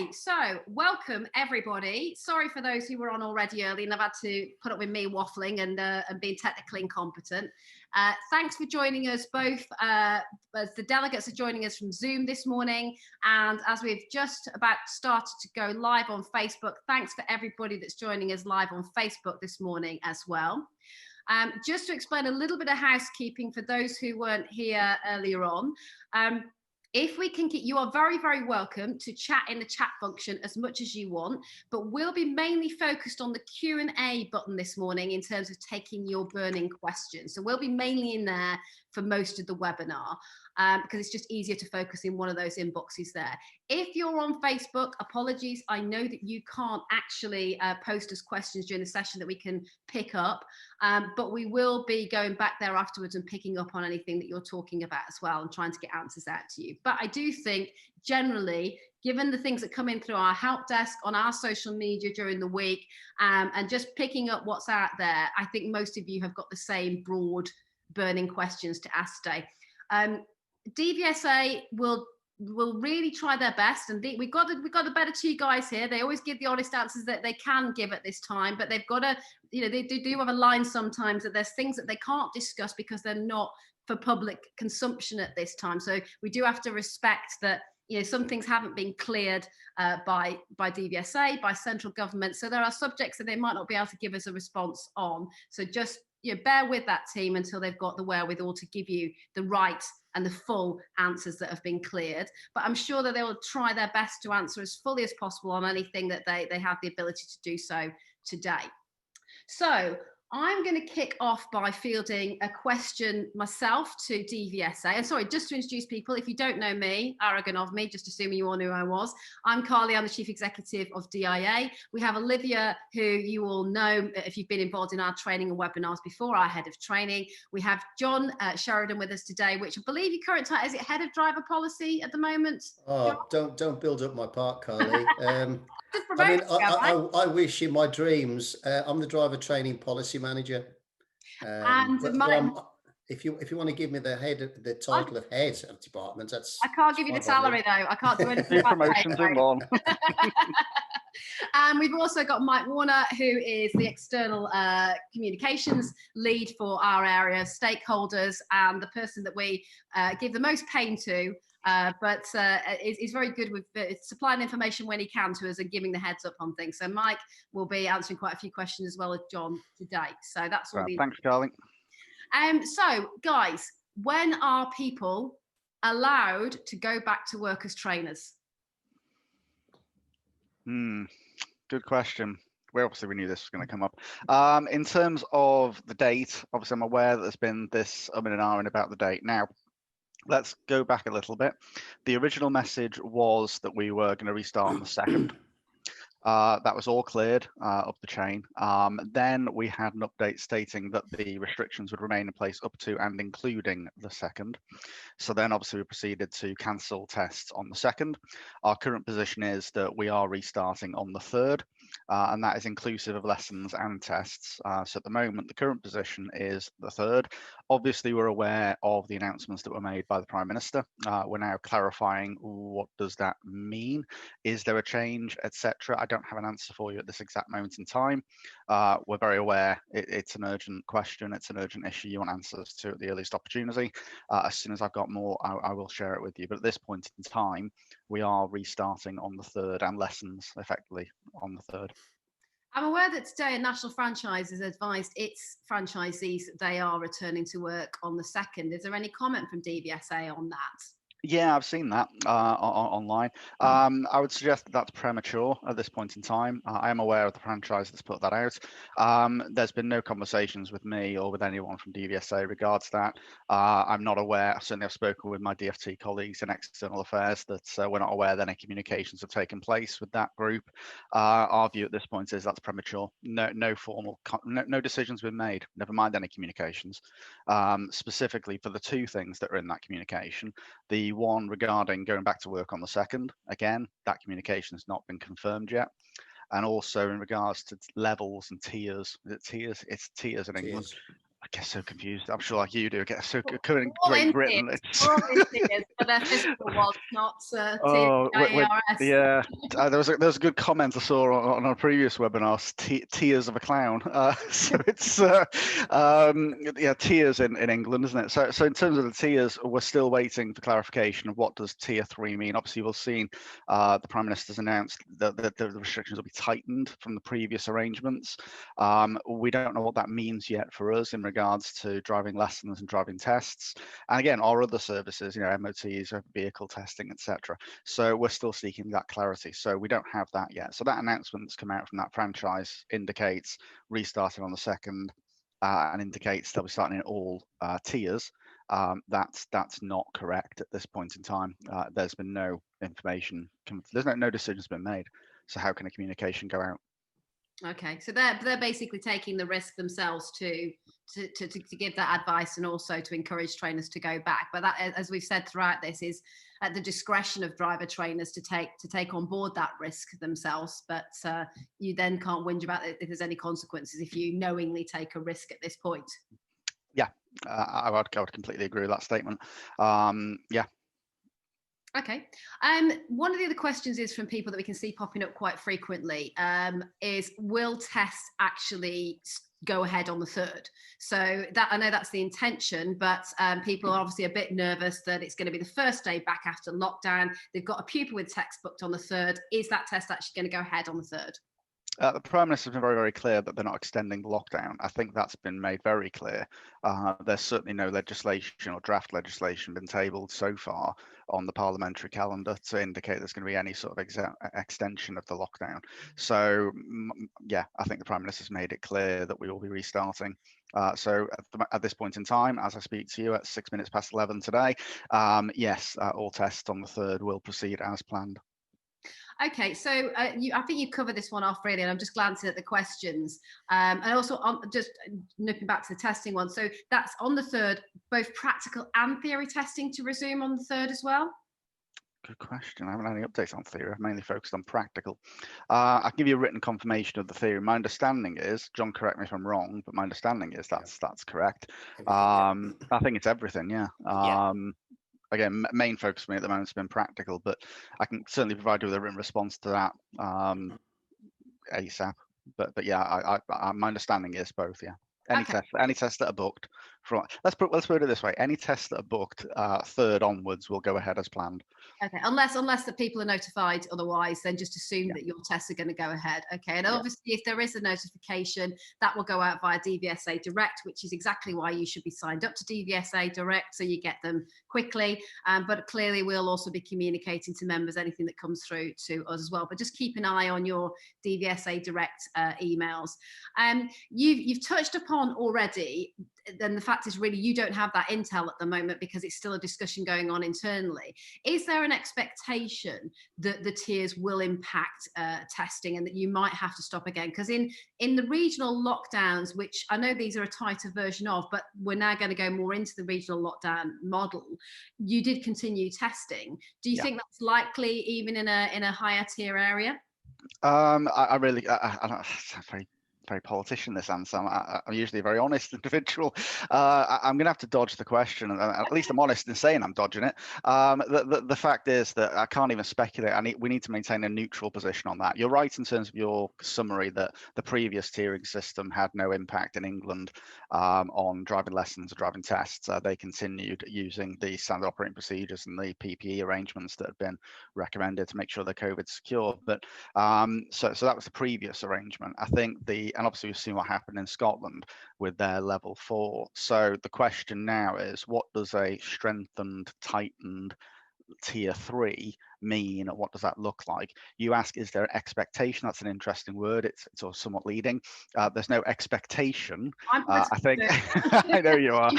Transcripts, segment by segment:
Okay, so welcome everybody. Sorry for those who were on already early and have had to put up with me waffling and being technically incompetent. Thanks for joining us both as the delegates are joining us from Zoom this morning, and as we've just about started to go live on Facebook, thanks for everybody that's joining us live on Facebook this morning as well. Just to explain a little bit of housekeeping for those who weren't here earlier on. If we can get, you are very, very welcome to chat in the chat function as much as you want, but we'll be mainly focused on the Q&A button this morning in terms of taking your burning questions. So we'll be mainly in there for most of the webinar because it's just easier to focus in one of those inboxes there. If you're on Facebook, apologies, I know that you can't actually post us questions during the session that we can pick up, but we will be going back there afterwards and picking up on anything that you're talking about as well and trying to get answers out to you. But I do think generally, given the things that come in through our help desk on our social media during the week and just picking up what's out there, I think most of you have got the same broad burning questions to ask today. DVSA will really try their best, and we've got the better two guys here. They always give the honest answers that they can give at this time, but they've got to, you know, they do have a line sometimes that there's things that they can't discuss because they're not for public consumption at this time. So we do have to respect that, you know, some things haven't been cleared by DVSA, by central government. So there are subjects that they might not be able to give us a response on. So just, you know, bear with that team until they've got the wherewithal to give you the right and the full answers that have been cleared. But I'm sure that they will try their best to answer as fully as possible on anything that they have the ability to do so today. So I'm going to kick off by fielding a question myself to DVSA. And sorry, just to introduce people, if you don't know me, arrogant of me, just assuming you all knew who I was. I'm Carly, I'm the Chief Executive of DIA. We have Olivia, who you all know if you've been involved in our training and webinars before, our Head of Training. We have John Sheridan with us today, which I believe your current title, is it Head of Driver Policy at the moment? Oh, don't build up my part, Carly. I mean, I wish in my dreams, I'm the driver training policy manager. If you want to give me the title of head of department, that's. I can't give you the salary though. I can't do anything. Promotions in one. And we've also got Mike Warner, who is the external communications lead for our area, stakeholders, and the person that we give the most pain to. But is very good with supplying information when he can to us and giving the heads up on things. So Mike will be answering quite a few questions as well as John today. So that's all. Thanks, Carly. So guys, when are people allowed to go back to work as trainers? Good question. We knew this was going to come up. In terms of the date, obviously I'm aware that there's been this and ahhing about the date. Now, let's go back a little bit. The original message was that we were going to restart on the 2nd. That was all cleared up the chain. Then we had an update stating that the restrictions would remain in place up to and including the 2nd. So then obviously we proceeded to cancel tests on the 2nd. Our current position is that we are restarting on the 3rd. And that is inclusive of lessons and tests. So at the moment, the current position is the 3rd. Obviously, we're aware of the announcements that were made by the Prime Minister. We're now clarifying what does that mean? Is there a change, etc.? I don't have an answer for you at this exact moment in time. We're very aware it's an urgent question. It's an urgent issue you want answers to at the earliest opportunity. As soon as I've got more, I will share it with you. But at this point in time, we are restarting on the 3rd and lessons effectively on the 3rd. I'm aware that today a national franchise has advised its franchisees that they are returning to work on the 2nd. Is there any comment from DVSA on that? Yeah, I've seen that online. I would suggest that that's premature at this point in time. I am aware of the franchise that's put that out. There's been no conversations with me or with anyone from DVSA regards that. I'm not aware. Certainly, I've spoken with my DFT colleagues in external affairs that we're not aware that any communications have taken place with that group. Our view at this point is that's premature. No formal, no decisions been made. Never mind any communications. Specifically for the two things that are in that communication. The one regarding going back to work on the 2nd, again, that communication has not been confirmed yet. And also in regards to levels and tiers, is it tiers? It's tiers in England. I get so confused. I'm sure, like you do, get so current Great Britain. We're all in tears, but they're physical ones, not TIARS. Yeah, there was a good comment I saw on our previous webinar. Tears of a clown. So it's tears in England, isn't it? So in terms of the tiers, we're still waiting for clarification of what does tier 3 mean. Obviously, we've seen the Prime Minister's announced that the restrictions will be tightened from the previous arrangements. We don't know what that means yet for us in regards to driving lessons and driving tests, and again, our other services, MOTs, vehicle testing, etc. So we're still seeking that clarity. So we don't have that yet. So that announcement that's come out from that franchise indicates restarting on the 2nd, and indicates they'll be starting in all tiers. That's not correct at this point in time. There's been no information. There's no decision's been made. So how can a communication go out? Okay, so they're basically taking the risk themselves to give that advice, and also to encourage trainers to go back. But that, as we've said throughout this, is at the discretion of driver trainers to take on board that risk themselves. But you then can't whinge about it if there's any consequences if you knowingly take a risk at this point. Yeah, I would completely agree with that statement. Yeah. Okay. One of the other questions is from people that we can see popping up quite frequently, is will tests actually go ahead on the 3rd? So that, I know that's the intention, but people are obviously a bit nervous that it's going to be the first day back after lockdown. They've got a pupil with tests booked on the 3rd. Is that test actually going to go ahead on the 3rd? The Prime Minister has been very, very clear that they're not extending the lockdown. I think that's been made very clear. There's certainly no legislation or draft legislation been tabled so far on the parliamentary calendar to indicate there's going to be any sort of extension of the lockdown. So, yeah, I think the Prime Minister's made it clear that we will be restarting. So at this point in time, as I speak to you at 11:06 today, yes, all tests on the 3rd will proceed as planned. Okay, so I think you covered this one off really, and I'm just glancing at the questions. And also, just looking back to the testing one, so that's on the 3rd, both practical and theory testing to resume on the 3rd as well? Good question. I haven't had any updates on theory. I've mainly focused on practical. I can give you a written confirmation of the theory. My understanding is, John, correct me if I'm wrong, but my understanding is that's correct. I think it's everything, yeah. Again, main focus for me at the moment has been practical, but I can certainly provide you with a written response to that ASAP. But yeah, my understanding is both. Yeah, any tests that are booked from let's put it this way: any tests that are booked 3rd onwards will go ahead as planned. Okay, unless the people are notified otherwise, then just assume that your tests are going to go ahead. Okay, and obviously if there is a notification, that will go out via DVSA Direct, which is exactly why you should be signed up to DVSA Direct, so you get them quickly. But clearly we'll also be communicating to members anything that comes through to us as well. But just keep an eye on your DVSA Direct emails. You've touched upon already, then the fact is really you don't have that intel at the moment because it's still a discussion going on internally. Is there an expectation that the tiers will impact testing and that you might have to stop again? Because in the regional lockdowns, which I know these are a tighter version of, but we're now going to go more into the regional lockdown model, you did continue testing. Do you think that's likely even in a higher tier area? I really, I don't, very politician, this answer. I'm usually a very honest individual. I'm going to have to dodge the question, and at least I'm honest in saying I'm dodging it. The fact is that I can't even speculate. We need to maintain a neutral position on that. You're right in terms of your summary that the previous tiering system had no impact in England on driving lessons or driving tests. They continued using the standard operating procedures and the PPE arrangements that had been recommended to make sure they're COVID secure. But so that was the previous arrangement. I think and obviously we've seen what happened in Scotland with their level 4. So the question now is, what does a strengthened, tightened tier 3 mean? What does that look like? You ask, is there expectation? That's an interesting word. It's somewhat leading. There's no expectation. I think I know you are.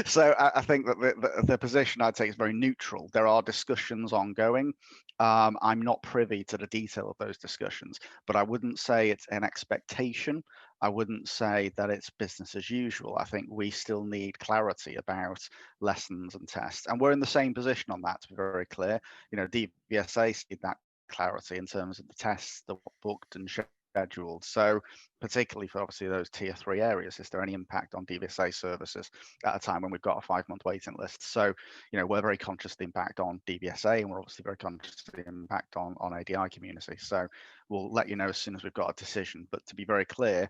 So I think that the position I'd take is very neutral. There are discussions ongoing. I'm not privy to the detail of those discussions, but I wouldn't say it's an expectation. I wouldn't say that it's business as usual. I think we still need clarity about lessons and tests, and we're in the same position on that, to be very clear. DVSA see that clarity in terms of the tests that were booked and scheduled. So particularly for obviously those tier 3 areas, is there any impact on DVSA services at a time when we've got a 5-month waiting list? So, we're very conscious of the impact on DVSA, and we're obviously very conscious of the impact on ADI community. So we'll let you know as soon as we've got a decision. But to be very clear,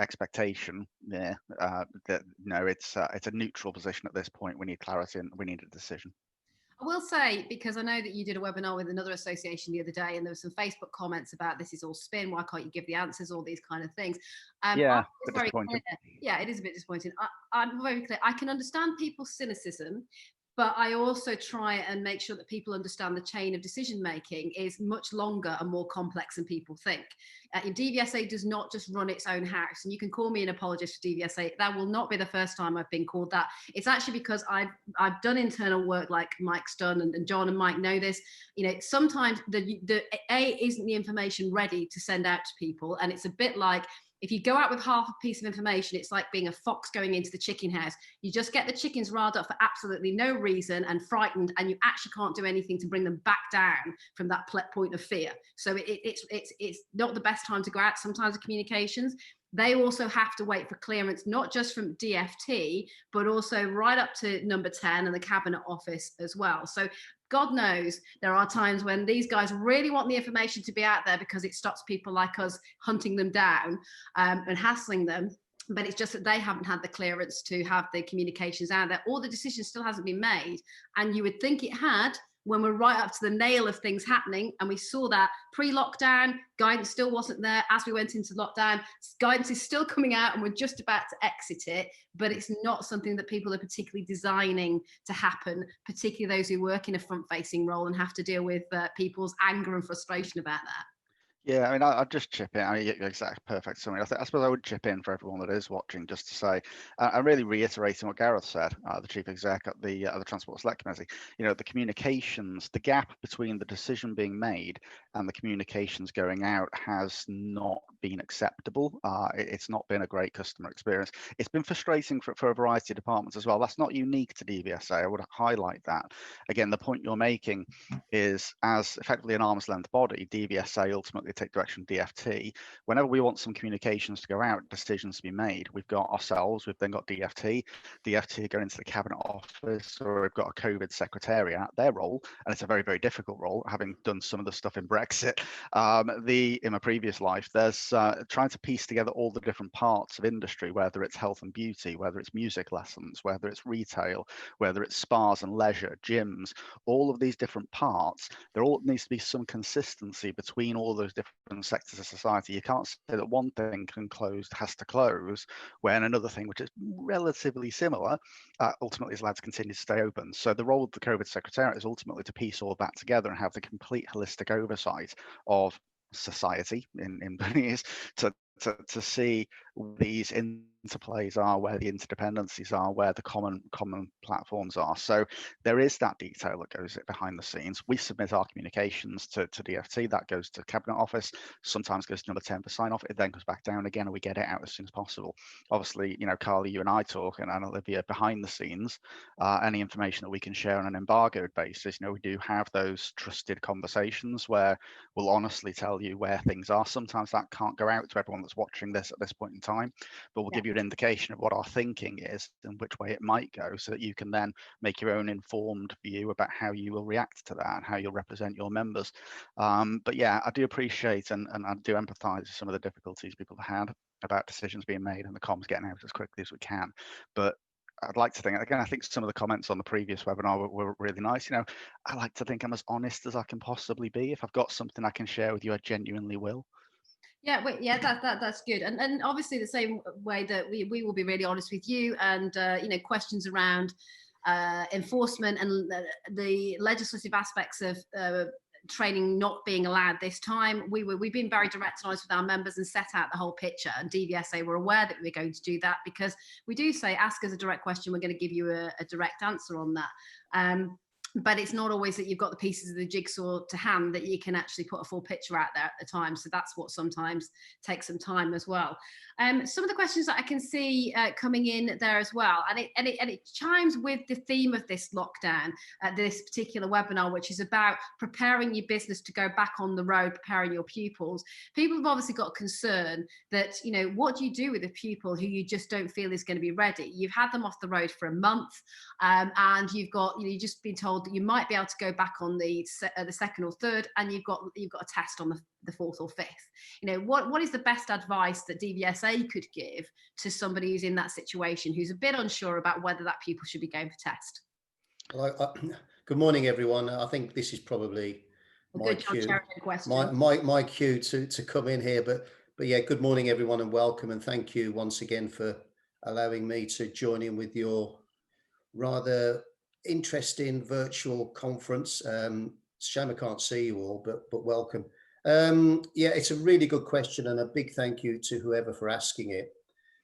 expectation that it's a neutral position at this point. We need clarity and we need a decision. I will say, because I know that you did a webinar with another association the other day, and there were some Facebook comments about this is all spin, why can't you give the answers, all these kind of things. Yeah, very clear. Yeah, it is a bit disappointing. I'm very clear. I can understand people's cynicism, but I also try and make sure that people understand the chain of decision making is much longer and more complex than people think. DVSA does not just run its own house, and you can call me an apologist for DVSA. That will not be the first time I've been called that. It's actually because I've done internal work like Mike's done, and John and Mike know this. Sometimes the isn't the information ready to send out to people, and it's a bit like, if you go out with half a piece of information, it's like being a fox going into the chicken house. You just get the chickens riled up for absolutely no reason and frightened, and you actually can't do anything to bring them back down from that point of fear. So it's not the best time to go out sometimes with communications. They also have to wait for clearance, not just from DFT, but also right up to number 10 and the Cabinet Office as well. So God knows there are times when these guys really want the information to be out there because it stops people like us hunting them down and hassling them. But it's just that they haven't had the clearance to have the communications out there, or the decision still hasn't been made. And you would think it had when we're right up to the nail of things happening. And we saw that pre-lockdown, guidance still wasn't there. As we went into lockdown, guidance is still coming out and we're just about to exit it, but it's not something that people are particularly designing to happen, particularly those who work in a front-facing role and have to deal with people's anger and frustration about that. Yeah, I mean, I'll just chip in. I mean, exactly, perfect summary. I suppose I would chip in for everyone that is watching, just to say, I'm really reiterating what Gareth said, the chief exec at the Transport Select Committee. The communications, the gap between the decision being made and the communications going out has not been acceptable. It's not been a great customer experience. It's been frustrating for a variety of departments as well. That's not unique to DVSA. I would highlight that. Again, the point you're making is, as effectively an arm's length body, DVSA ultimately take direction of DFT. Whenever we want some communications to go out, decisions to be made, we've got ourselves, we've then got DFT are going into the Cabinet Office, or we've got a COVID secretariat, their role, and it's a very, very difficult role, having done some of the stuff in Brexit. In my previous life, there's trying to piece together all the different parts of industry, whether it's health and beauty, whether it's music lessons, whether it's retail, whether it's spas and leisure, gyms, all of these different parts. There all needs to be some consistency between all those different sectors of society. You can't say that one thing has to close when another thing, which is relatively similar, ultimately is allowed to continue to stay open. So the role of the COVID Secretariat is ultimately to piece all that together and have the complete holistic oversight of society in to see these interplays are, where the interdependencies are, where the common platforms are. So there is that detail that goes behind the scenes. We submit our communications to DFT, that goes to Cabinet Office, sometimes goes to number 10 for sign off, it then goes back down again and we get it out as soon as possible. Obviously, Carly, you and I talk, and Olivia, behind the scenes, any information that we can share on an embargoed basis, we do have those trusted conversations where we'll honestly tell you where things are. Sometimes that can't go out to everyone that's watching this at this point in time, but we'll give you an indication of what our thinking is and which way it might go, so that you can then make your own informed view about how you will react to that and how you'll represent your members. But yeah, I do appreciate and I do empathise with some of the difficulties people have had about decisions being made and the comms getting out as quickly as we can. But I'd like to think, again, I think some of the comments on the previous webinar were really nice. I like to think I'm as honest as I can possibly be. If I've got something I can share with you, I genuinely will. Yeah, that's good, and obviously the same way that we will be really honest with you, and questions around enforcement and the legislative aspects of training not being allowed this time. We've been very direct and honest with our members and set out the whole picture, and DVSA were aware that we were going to do that, because we do say, ask us a direct question, we're going to give you a direct answer on that. but it's not always that you've got the pieces of the jigsaw to hand that you can actually put a full picture out there at the time. So that's what sometimes takes some time as well. Some of the questions that I can see coming in there as well, and it chimes with the theme of this lockdown, this particular webinar, which is about preparing your business to go back on the road, preparing your pupils. People have obviously got concern that, you know, what do you do with a pupil who you just don't feel is going to be ready? You've had them off the road for a month, and you've got, you know, you've just been told that you might be able to go back on the second or third, and you've got a test on the fourth or fifth. You know, what is the best advice that DVSA could give to somebody who's in that situation, who's a bit unsure about whether that pupil should be going for test? Well, good morning, everyone. I think this is probably my cue, my cue to come in here. But yeah, good morning, everyone, and welcome, and thank you once again for allowing me to join in with your rather interesting virtual conference. Shame I can't see you all, but welcome. Yeah, it's a really good question, and a big thank you to whoever for asking it,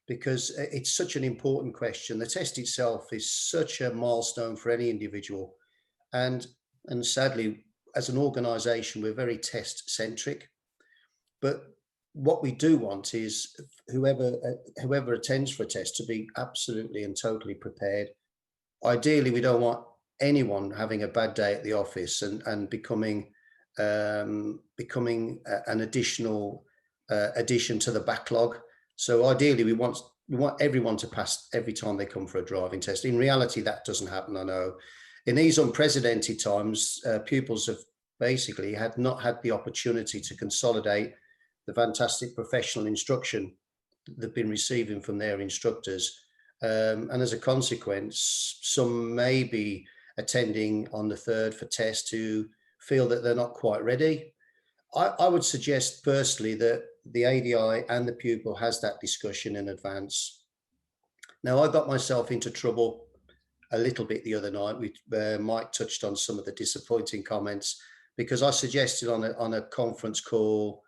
because it's such an important question. The test itself is such a milestone for any individual, and sadly, as an organization, we're very test centric. But what we do want is whoever attends for a test to be absolutely and totally prepared. Ideally, we don't want anyone having a bad day at the office and becoming an additional addition to the backlog. So ideally, we want everyone to pass every time they come for a driving test. In reality, that doesn't happen, I know. In these unprecedented times, pupils have basically not had the opportunity to consolidate the fantastic professional instruction they've been receiving from their instructors. And as a consequence, some may be attending on the third for test who feel that they're not quite ready. I would suggest firstly that the ADI and the pupil has that discussion in advance. Now, I got myself into trouble a little bit the other night. Mike touched on some of the disappointing comments, because I suggested on a conference call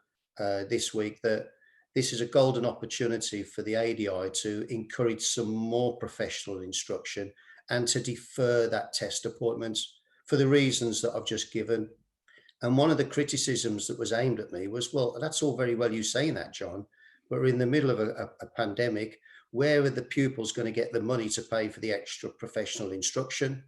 this week that this is a golden opportunity for the ADI to encourage some more professional instruction and to defer that test appointment for the reasons that I've just given. And one of the criticisms that was aimed at me was, well, that's all very well you saying that, John, but we're in the middle of a pandemic. Where are the pupils going to get the money to pay for the extra professional instruction?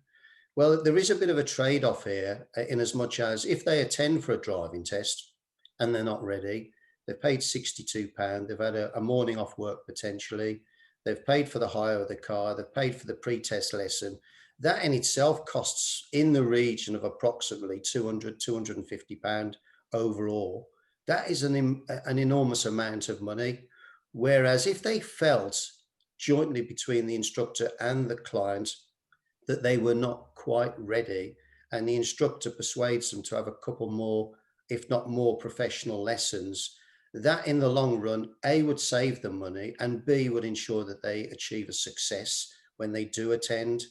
Well, there is a bit of a trade-off here, in as much as if they attend for a driving test and they're not ready, they've paid £62, they've had a morning off work potentially, they've paid for the hire of the car, they've paid for the pre-test lesson. That in itself costs in the region of approximately £200, £250 overall. That is an enormous amount of money. Whereas if they felt jointly between the instructor and the client that they were not quite ready, and the instructor persuades them to have a couple more, if not more, professional lessons, that in the long run, A, would save them money, and B, would ensure that they achieve a success when they do attend.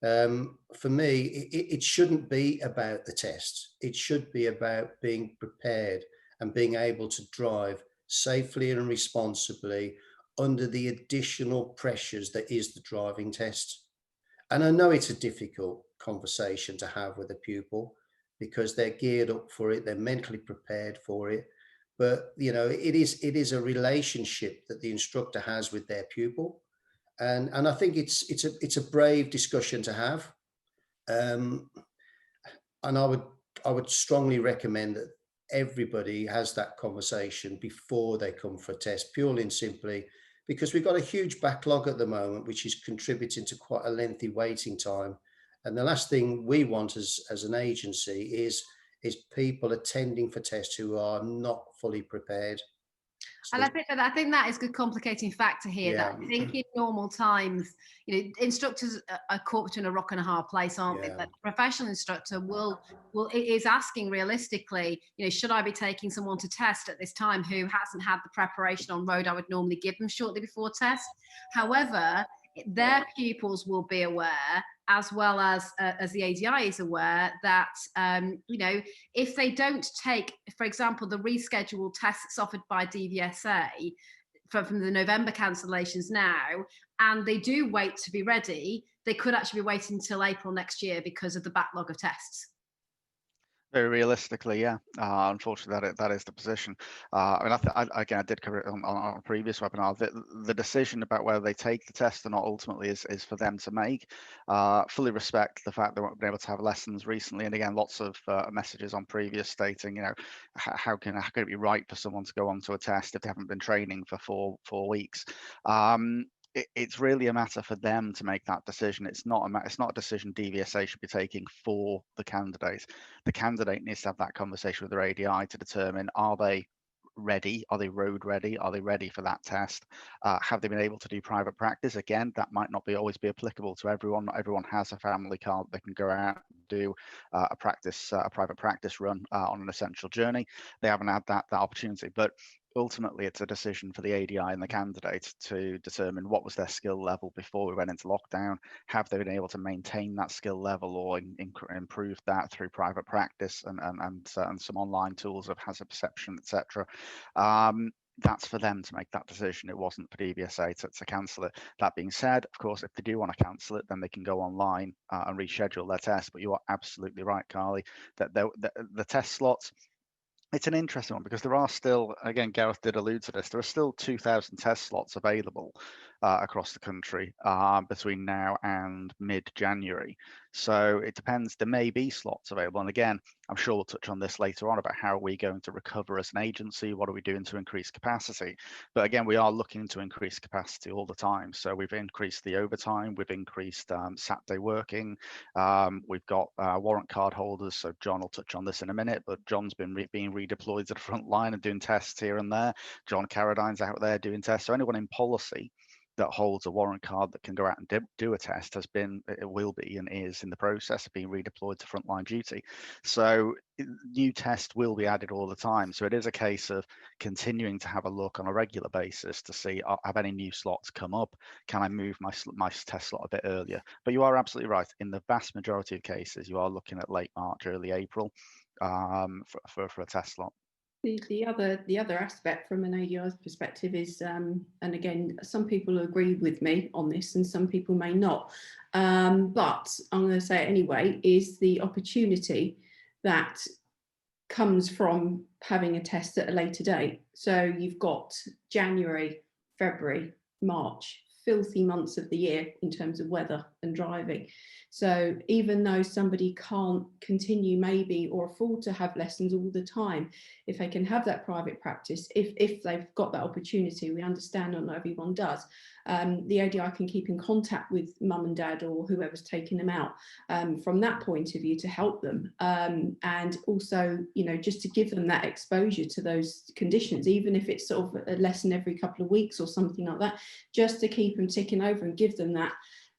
For me, it shouldn't be about the test. It should be about being prepared and being able to drive safely and responsibly under the additional pressures that is the driving test. And I know it's a difficult conversation to have with a pupil, because they're geared up for it, they're mentally prepared for it. But you know, it is a relationship that the instructor has with their pupil, and I think it's a brave discussion to have. And I would strongly recommend that everybody has that conversation before they come for a test, purely and simply because we've got a huge backlog at the moment, which is contributing to quite a lengthy waiting time. And the last thing we want as an agency is people attending for tests who are not fully prepared. And I think that is a good complicating factor here. Yeah. That I think in normal times, you know, instructors are caught between a rock and a hard place, aren't they? But the professional instructor is asking realistically, you know, should I be taking someone to test at this time who hasn't had the preparation on road I would normally give them shortly before test? However, their pupils will be aware, as well as the ADI is aware, that you know, if they don't take, for example, the rescheduled tests offered by DVSA, from the November cancellations now, and they do wait to be ready, they could actually be waiting until April next year because of the backlog of tests. Very realistically, yeah. Unfortunately, that is the position. I mean, again, I did cover it on a previous webinar. The decision about whether they take the test or not ultimately is for them to make. Fully respect the fact they weren't able to have lessons recently, and again, lots of messages on previous stating, you know, how can it be right for someone to go onto a test if they haven't been training for 4 weeks? It's really a matter for them to make that decision. It's not a decision DVSA should be taking for the candidate. The candidate needs to have that conversation with their ADI to determine, are they ready? Are they road ready? Are they ready for that test? Have they been able to do private practice? Again, that might not always be applicable to everyone. Not everyone has a family car that they can go out and do a private practice run on an essential journey. They haven't had that opportunity, but ultimately it's a decision for the ADI and the candidate to determine what was their skill level before we went into lockdown. Have they been able to maintain that skill level or improve that through private practice and some online tools of hazard perception, etc. That's for them to make that decision. It wasn't for DVSA to cancel it. That being said, of course, if they do want to cancel it, then they can go online and reschedule their test. But you are absolutely right, Carly, that the test slots, it's an interesting one because there are still, again, Gareth did allude to this, there are still 2,000 test slots available across the country between now and mid-January. So it depends. There may be slots available. And again, I'm sure we'll touch on this later on about how are we going to recover as an agency? What are we doing to increase capacity? But again, we are looking to increase capacity all the time. So we've increased the overtime, we've increased Saturday working. We've got warrant card holders. So John will touch on this in a minute, but John's been being redeployed to the front line and doing tests here and there. John Carradine's out there doing tests. So anyone in policy that holds a warrant card that can go out and do a test will be and is in the process of being redeployed to frontline duty. So new tests will be added all the time. So it is a case of continuing to have a look on a regular basis to see, have any new slots come up? Can I move my test slot a bit earlier? But you are absolutely right. In the vast majority of cases, you are looking at late March, early April for a test slot. The other aspect from an ADI's perspective is, and again, some people agree with me on this and some people may not, but I'm going to say it anyway, is the opportunity that comes from having a test at a later date. So you've got January, February, March, filthy months of the year in terms of weather and driving. So even though somebody can't continue maybe or afford to have lessons all the time, if they can have that private practice, if they've got that opportunity, we understand not everyone does, the ADI can keep in contact with mum and dad or whoever's taking them out from that point of view to help them, and also, you know, just to give them that exposure to those conditions, even if it's sort of a lesson every couple of weeks or something like that, just to keep them ticking over and give them that,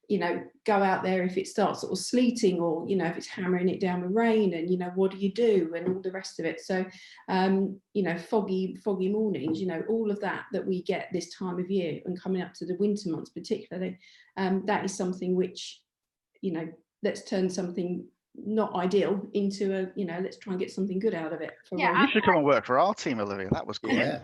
you know, go out there if it starts sort of sleeting, or, you know, if it's hammering it down with rain, and, you know, what do you do, and all the rest of it. So, you know, foggy mornings, you know, all of that we get this time of year and coming up to the winter months particularly, that is something which, you know, let's turn something not ideal into a, you know, let's try and get something good out of it. Yeah, you should come and work for our team, Olivia. That was great. Yeah.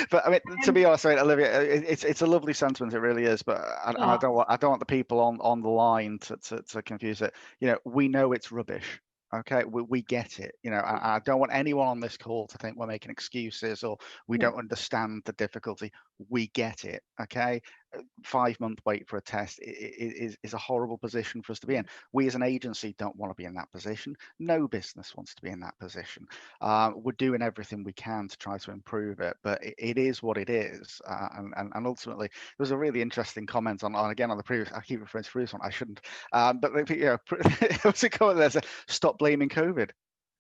But I mean, to be honest, I mean, Olivia, it's a lovely sentiment. It really is. But I don't want the people on the line to confuse it. You know, we know it's rubbish. Okay, we get it. You know, I don't want anyone on this call to think we're making excuses or we don't understand the difficulty. We get it. Okay, 5-month wait for a test is a horrible position for us to be in. We as an agency don't want to be in that position. No business wants to be in that position. We're doing everything we can to try to improve it, but it is what it is. And ultimately, there was a really interesting comment on again on the previous. I keep referring to the previous one. I shouldn't. But you know, there was a comment there that said, "Stop blaming COVID."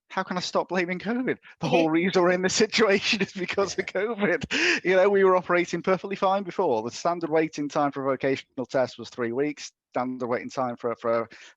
How can I stop blaming COVID? The whole reason we're in this situation is because of COVID. You know, we were operating perfectly fine before. The standard waiting time for a vocational test was 3 weeks. Standard waiting time for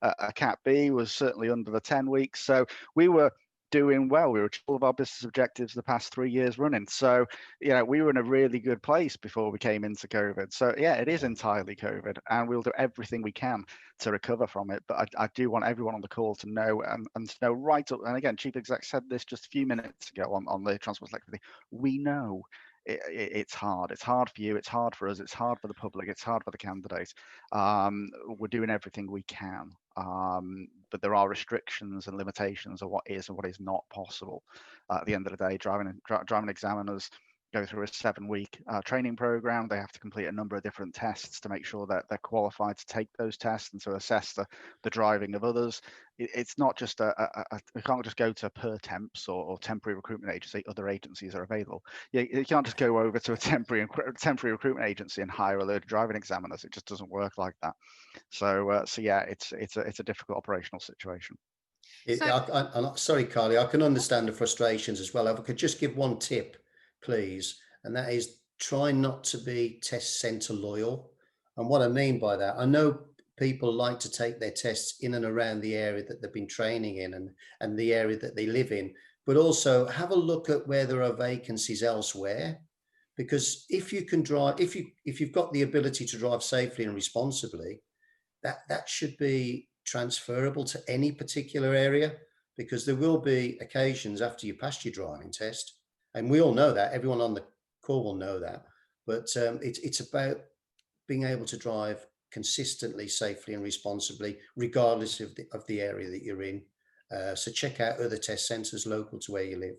a Cat B was certainly under the 10 weeks. So we were doing well. We were all of our business objectives the past 3 years running. So, you know, we were in a really good place before we came into COVID. So yeah, it is entirely COVID, and we'll do everything we can to recover from it. But I do want everyone on the call to know, and to know right up, and again, Chief Exec said this just a few minutes ago on the transport selectivity, we know it's hard. It's hard for you. It's hard for us. It's hard for the public. It's hard for the candidates. We're doing everything we can, but there are restrictions and limitations of what is and what is not possible. At the end of the day, driving examiners go through a 7-week training program. They have to complete a number of different tests to make sure that they're qualified to take those tests and to assess the driving of others. It's not just you can't just go to per temps or temporary recruitment agency. Other agencies are available. You can't just go over to a temporary recruitment agency and hire a load of driving examiners. It just doesn't work like that. So yeah, it's a difficult operational situation. I'm sorry, Carly, I can understand the frustrations as well. If I could just give one tip, please, and that is try not to be test centre loyal. And what I mean by that, I know people like to take their tests in and around the area that they've been training in and the area that they live in, but also have a look at where there are vacancies elsewhere. Because if you can drive, if you've got the ability to drive safely and responsibly, that should be transferable to any particular area, because there will be occasions after you pass your driving test, and we all know that, everyone on the call will know that, but it's about being able to drive consistently, safely and responsibly, regardless of the area that you're in. So check out other test centres local to where you live.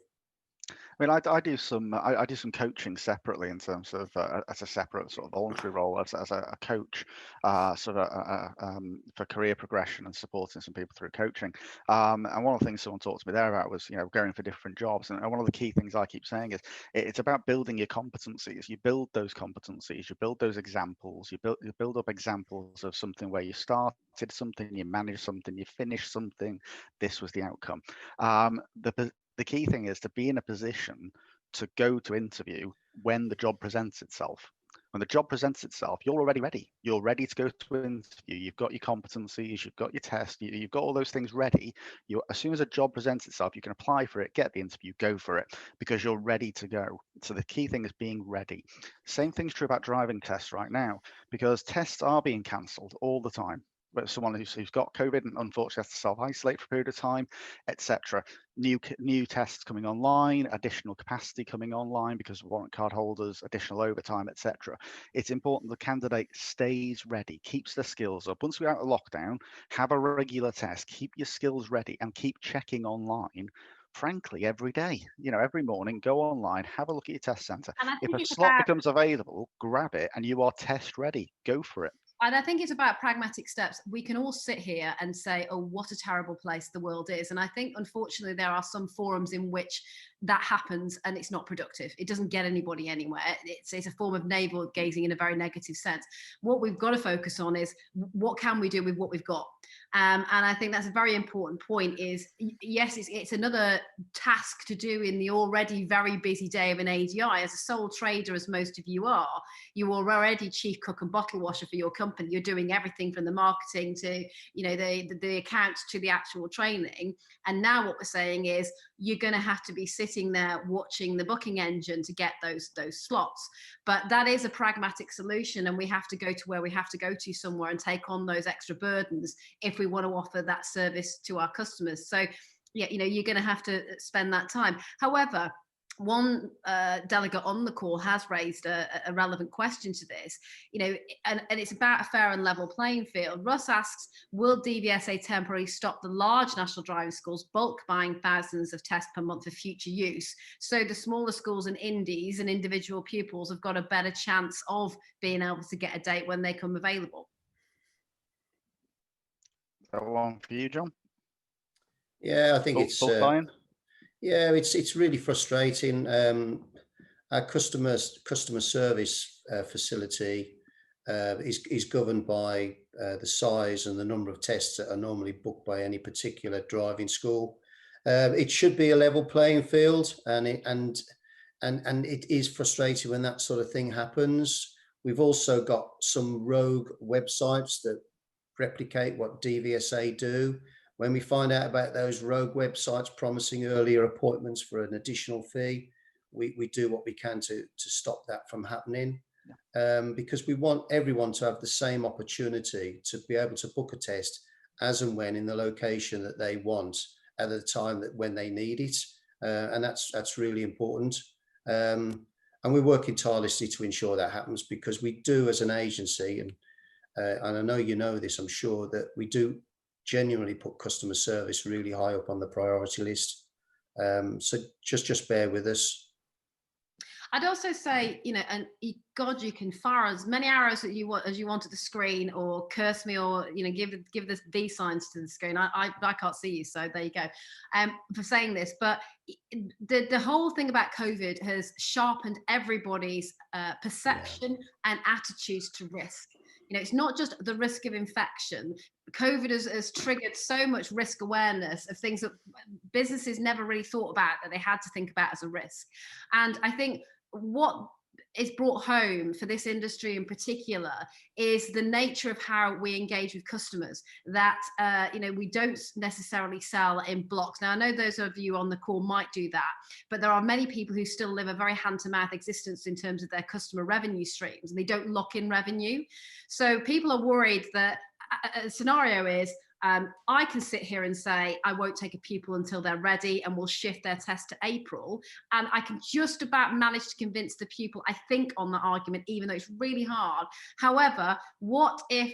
I mean, I do some coaching separately in terms of as a separate sort of voluntary role as a coach, for career progression and supporting some people through coaching. And one of the things someone talked to me there about was, you know, going for different jobs. And one of the key things I keep saying is it's about building your competencies. You build those competencies, you build those examples, you build up examples of something where you started something, you managed something, you finished something. This was the outcome. The key thing is to be in a position to go to interview when the job presents itself. When the job presents itself, you're already ready. You're ready to go to interview. You've got your competencies, you've got your test, you've got all those things ready. As soon as a job presents itself, you can apply for it, get the interview, go for it, because you're ready to go. So the key thing is being ready. Same thing's true about driving tests right now, because tests are being cancelled all the time. But someone who's got COVID and unfortunately has to self-isolate for a period of time, etc. New tests coming online, additional capacity coming online because of warrant card holders, additional overtime, etc. It's important the candidate stays ready, keeps their skills up. Once we're out of lockdown, have a regular test, keep your skills ready, and keep checking online. Frankly, every day, you know, every morning, go online, have a look at your test centre. If a slot becomes available, grab it, and you are test ready. Go for it. And I think it's about pragmatic steps. We can all sit here and say, oh, what a terrible place the world is. And I think, unfortunately, there are some forums in which that happens and it's not productive. It doesn't get anybody anywhere. It's a form of navel gazing in a very negative sense. What we've got to focus on is what can we do with what we've got? And I think that's a very important point is, yes, it's another task to do in the already very busy day of an ADI. As a sole trader, as most of you are already chief cook and bottle washer for your company. You're doing everything from the marketing to, you know, the accounts to the actual training. And now what we're saying is you're going to have to be sitting there watching the booking engine to get those slots. But that is a pragmatic solution, and we have to go to where we have to go to somewhere and take on those extra burdens if we want to offer that service to our customers. So yeah, you know, you're going to have to spend that time. However, one delegate on the call has raised a relevant question to this, you know, and it's about a fair and level playing field. Russ asks, will DVSA temporarily stop the large national driving schools bulk buying thousands of tests per month for future use, so the smaller schools and indies and individual pupils have got a better chance of being able to get a date when they come available? That one for you, John? Yeah, I think it's fine. Yeah, it's really frustrating. Our customer service facility is governed by the size and the number of tests that are normally booked by any particular driving school. It should be a level playing field, and it is frustrating when that sort of thing happens. We've also got some rogue websites that replicate what DVSA do, When we find out about those rogue websites promising earlier appointments for an additional fee, we do what we can to stop that from happening. Because we want everyone to have the same opportunity to be able to book a test as and when in the location that they want at the time that when they need it. And that's really important. And we're working tirelessly to ensure that happens, because we do, as an agency, and I know you know this, I'm sure, that we do genuinely put customer service really high up on the priority list. So just bear with us. I'd also say, and God, you can fire as many arrows as you want at the screen, or curse me, or give the V signs to the screen. I can't see you, so there you go. For saying this, but the whole thing about COVID has sharpened everybody's perception and attitudes to risk. It's not just the risk of infection. COVID has triggered so much risk awareness of things that businesses never really thought about, that they had to think about as a risk. And I think what is brought home for this industry in particular is the nature of how we engage with customers, that we don't necessarily sell in blocks. Now, I know those of you on the call might do that, but there are many people who still live a very hand-to-mouth existence in terms of their customer revenue streams, and they don't lock in revenue. So people are worried that a scenario is, I can sit here and say, I won't take a pupil until they're ready, and we'll shift their test to April. And I can just about manage to convince the pupil, I think, on that argument, even though it's really hard. However, what if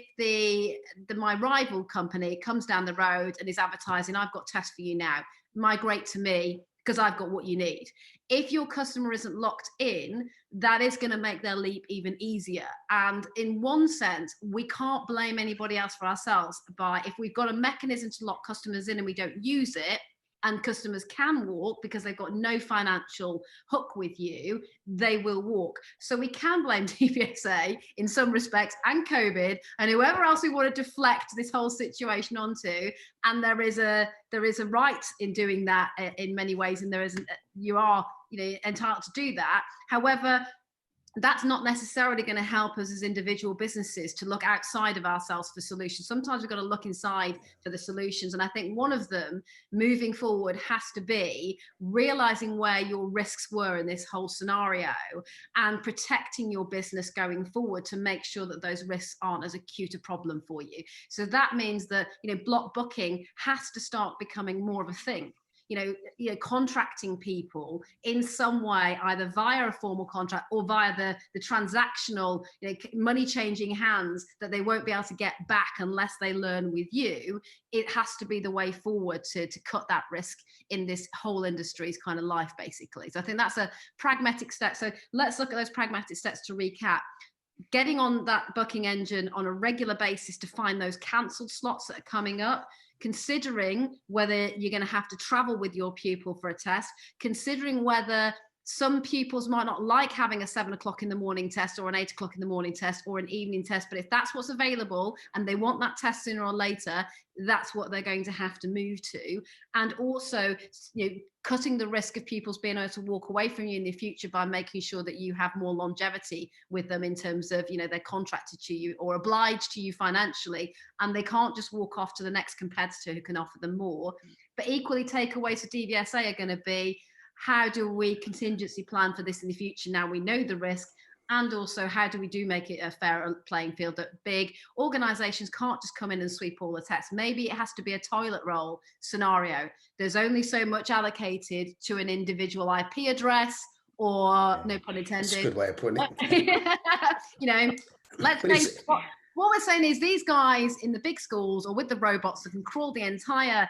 my rival company comes down the road and is advertising, I've got tests for you now, migrate to me because I've got what you need. If your customer isn't locked in, that is going to make their leap even easier. And in one sense, we can't blame anybody else for ourselves. If we've got a mechanism to lock customers in and we don't use it, and customers can walk because they've got no financial hook with you, they will walk. So we can blame DVSA in some respects, and COVID, and whoever else we want to deflect this whole situation onto. And there is a right in doing that in many ways, and you are entitled to do that. However, that's not necessarily going to help us as individual businesses to look outside of ourselves for solutions. Sometimes we've got to look inside for the solutions. And I think one of them moving forward has to be realizing where your risks were in this whole scenario and protecting your business going forward to make sure that those risks aren't as acute a problem for you. So that means that, block booking has to start becoming more of a thing. Contracting people in some way, either via a formal contract or via the transactional, money changing hands that they won't be able to get back unless they learn with you. It has to be the way forward to cut that risk in this whole industry's kind of life, basically. So I think that's a pragmatic step. So let's look at those pragmatic steps to recap. Getting on that booking engine on a regular basis to find those cancelled slots that are coming up, considering whether you're going to have to travel with your pupil for a test, considering whether some pupils might not like having a 7 o'clock in the morning test or an 8 o'clock in the morning test or an evening test, but if that's what's available and they want that test sooner or later, that's what they're going to have to move to. And also, cutting the risk of pupils being able to walk away from you in the future by making sure that you have more longevity with them in terms of, they're contracted to you or obliged to you financially, and they can't just walk off to the next competitor who can offer them more. But equally, takeaways for DVSA are going to be, how do we contingency plan for this in the future now we know the risk? And also, how do we make it a fair playing field that big organizations can't just come in and sweep all the tests? Maybe it has to be a toilet roll scenario. There's only so much allocated to an individual IP address, or no pun intended. That's a good way of putting it. Let's face what we're saying is, these guys in the big schools or with the robots that can crawl the entire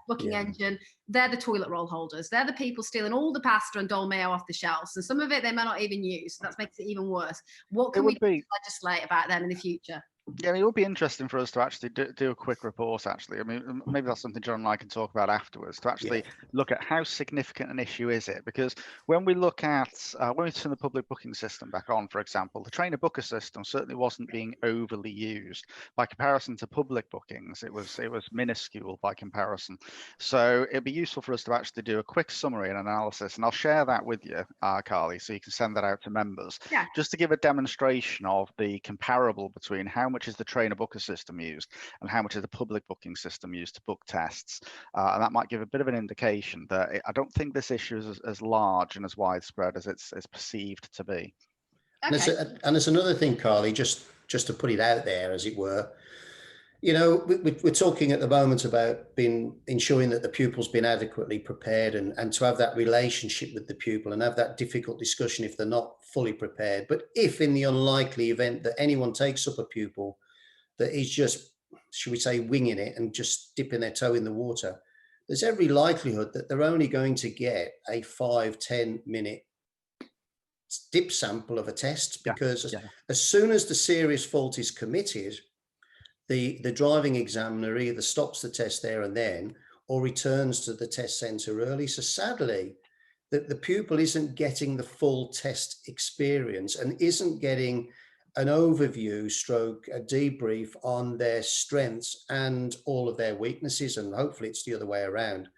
booking engine, they're the toilet roll holders. They're the people stealing all the pasta and dolmio off the shelves. And some of it they may not even use. So that makes it even worse. What can we legislate about them in the future? Yeah, it would be interesting for us to actually do a quick report, actually. I mean, maybe that's something John and I can talk about afterwards, to actually look at how significant an issue is it. Because when we look at, when we turn the public booking system back on, for example, the trainer booker system certainly wasn't being overly used. By comparison to public bookings, it was minuscule by comparison. So it'd be useful for us to actually do a quick summary and analysis, and I'll share that with you, Carly, so you can send that out to members, just to give a demonstration of the comparable between how much is the trainer booker system used, and how much is the public booking system used to book tests. And that might give a bit of an indication that I don't think this issue is as large and as widespread as it's perceived to be. Okay. And there's another thing, Carly, just to put it out there, as it were. You know, we're talking at the moment about ensuring that the pupil's been adequately prepared, and to have that relationship with the pupil and have that difficult discussion if they're not fully prepared. But if in the unlikely event that anyone takes up a pupil that is just, should we say, winging it and just dipping their toe in the water, there's every likelihood that they're only going to get a 5-10 minute dip sample of a test, because as soon as the serious fault is committed, the driving examiner either stops the test there and then or returns to the test centre early. So sadly, the pupil isn't getting the full test experience and isn't getting an overview stroke, a debrief on their strengths and all of their weaknesses, and hopefully it's the other way around.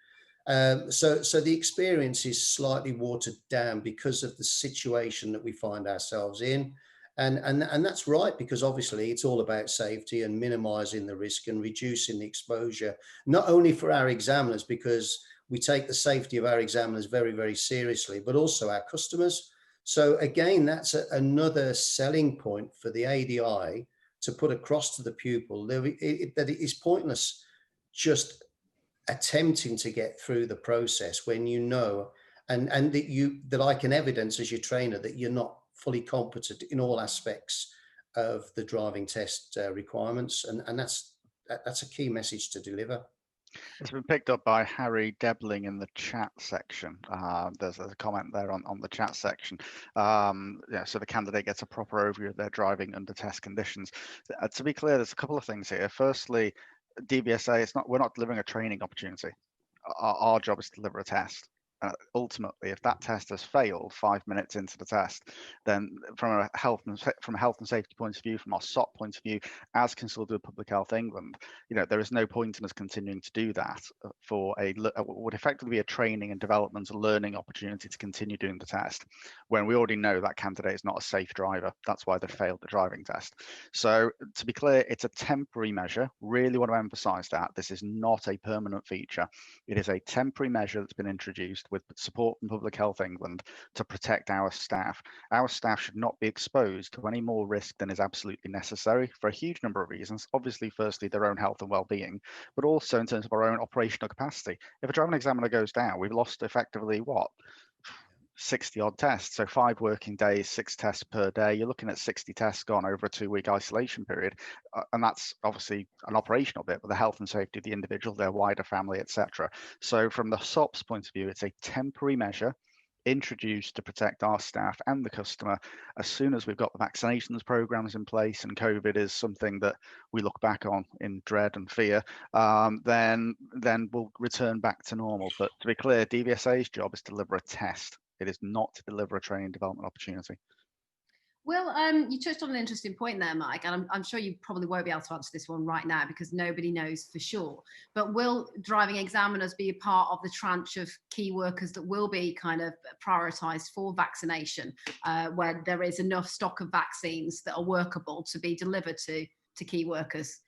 So the experience is slightly watered down because of the situation that we find ourselves in. And that's right, because obviously it's all about safety and minimizing the risk and reducing the exposure, not only for our examiners, because we take the safety of our examiners very, very seriously, but also our customers. So again, that's another selling point for the ADI to put across to the pupil that it is pointless just attempting to get through the process when you know, and that I can evidence as your trainer that you're not fully competent in all aspects of the driving test requirements, and that's a key message to deliver. It's been picked up by Harry Debling in the chat section. There's a comment there on the chat section. So the candidate gets a proper overview of their driving under test conditions. To be clear, there's a couple of things here. Firstly, DVSA, we're not delivering a training opportunity. Our job is to deliver a test. Ultimately, if that test has failed 5 minutes into the test, then from a health and safety point of view, from our SOP point of view, as consulted with Public Health England, there is no point in us continuing to do that for what would effectively be a training and development and learning opportunity to continue doing the test, when we already know that candidate is not a safe driver. That's why they failed the driving test. So to be clear, it's a temporary measure. Really want to emphasize that this is not a permanent feature. It is a temporary measure that's been introduced with support from Public Health England to protect our staff. Our staff should not be exposed to any more risk than is absolutely necessary for a huge number of reasons. Obviously, firstly, their own health and well-being, but also in terms of our own operational capacity. If a driving examiner goes down, we've lost effectively 60 odd tests. So 5 working days, 6 tests per day. You're looking at 60 tests gone over a 2-week isolation period. And that's obviously an operational bit, but the health and safety of the individual, their wider family, etc. So from the SOP's point of view, it's a temporary measure introduced to protect our staff and the customer. As soon as we've got the vaccinations programs in place and COVID is something that we look back on in dread and fear, then we'll return back to normal. But to be clear, DVSA's job is to deliver a test. It is not to deliver a training development opportunity. Well, you touched on an interesting point there, Mike, and I'm sure you probably won't be able to answer this one right now because nobody knows for sure. But will driving examiners be a part of the tranche of key workers that will be kind of prioritised for vaccination, where there is enough stock of vaccines that are workable to be delivered to key workers?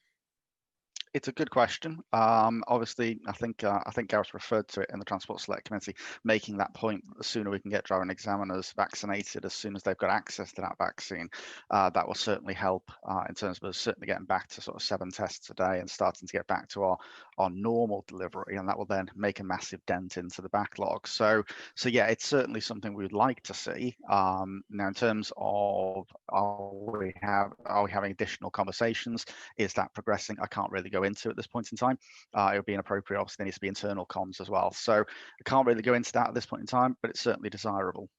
It's a good question. Obviously, I think Gareth referred to it in the Transport Select Committee, making that point that the sooner we can get driving examiners vaccinated, as soon as they've got access to that vaccine, that will certainly help in terms of us certainly getting back to sort of 7 tests a day and starting to get back to our normal delivery, and that will then make a massive dent into the backlog. So yeah, it's certainly something we would like to see. Now, in terms of are we having additional conversations? Is that progressing? I can't really go into at this point in time. It would be inappropriate. Obviously, there needs to be internal comms as well. So I can't really go into that at this point in time, but it's certainly desirable.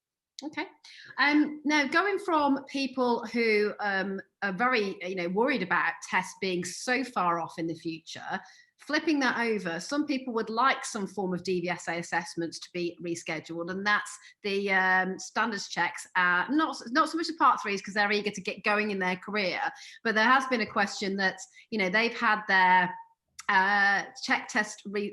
Okay. Now, going from people who are very, worried about tests being so far off in the future, flipping that over, some people would like some form of DVSA assessments to be rescheduled, and that's the standards checks. Not so much the Part 3s because they're eager to get going in their career, but there has been a question that, they've had their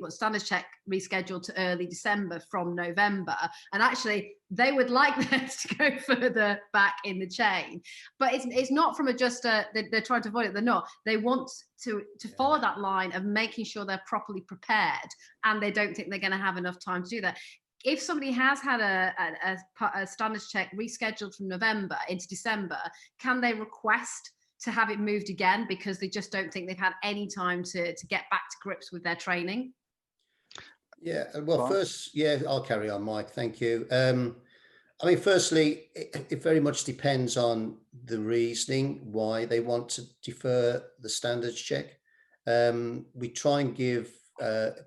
standards check rescheduled to early December from November, and actually they would like this to go further back in the chain, but it's not from they're trying to avoid it. They're not. They want to follow that line of making sure they're properly prepared, and they don't think they're going to have enough time to do that. If somebody has had a standards check rescheduled from November into December, can they request to have it moved again because they just don't think they've had any time to get back to grips with their training? Yeah, well, first, yeah, I'll carry on, Mike. Thank you. I mean, firstly, it very much depends on the reasoning why they want to defer the standards check. We try and give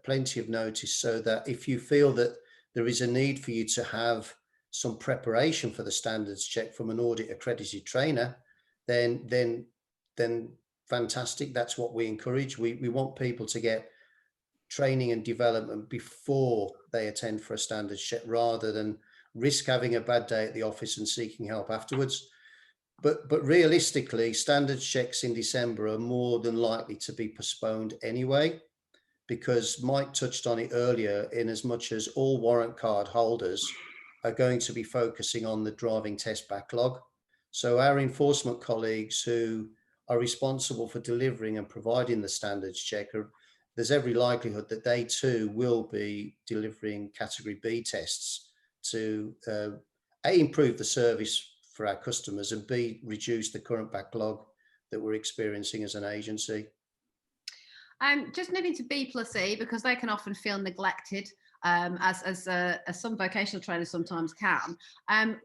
plenty of notice so that if you feel that there is a need for you to have some preparation for the standards check from an audit accredited trainer, then fantastic. That's what we encourage. We want people to get training and development before they attend for a standards check, rather than risk having a bad day at the office and seeking help afterwards. But realistically, standards checks in December are more than likely to be postponed anyway, because Mike touched on it earlier, in as much as all warrant card holders are going to be focusing on the driving test backlog. So our enforcement colleagues who are responsible for delivering and providing the standards check, there's every likelihood that they too will be delivering category B tests to A, improve the service for our customers, and B, reduce the current backlog that we're experiencing as an agency. Just moving to B+E, because they can often feel neglected, as some vocational trainers sometimes can.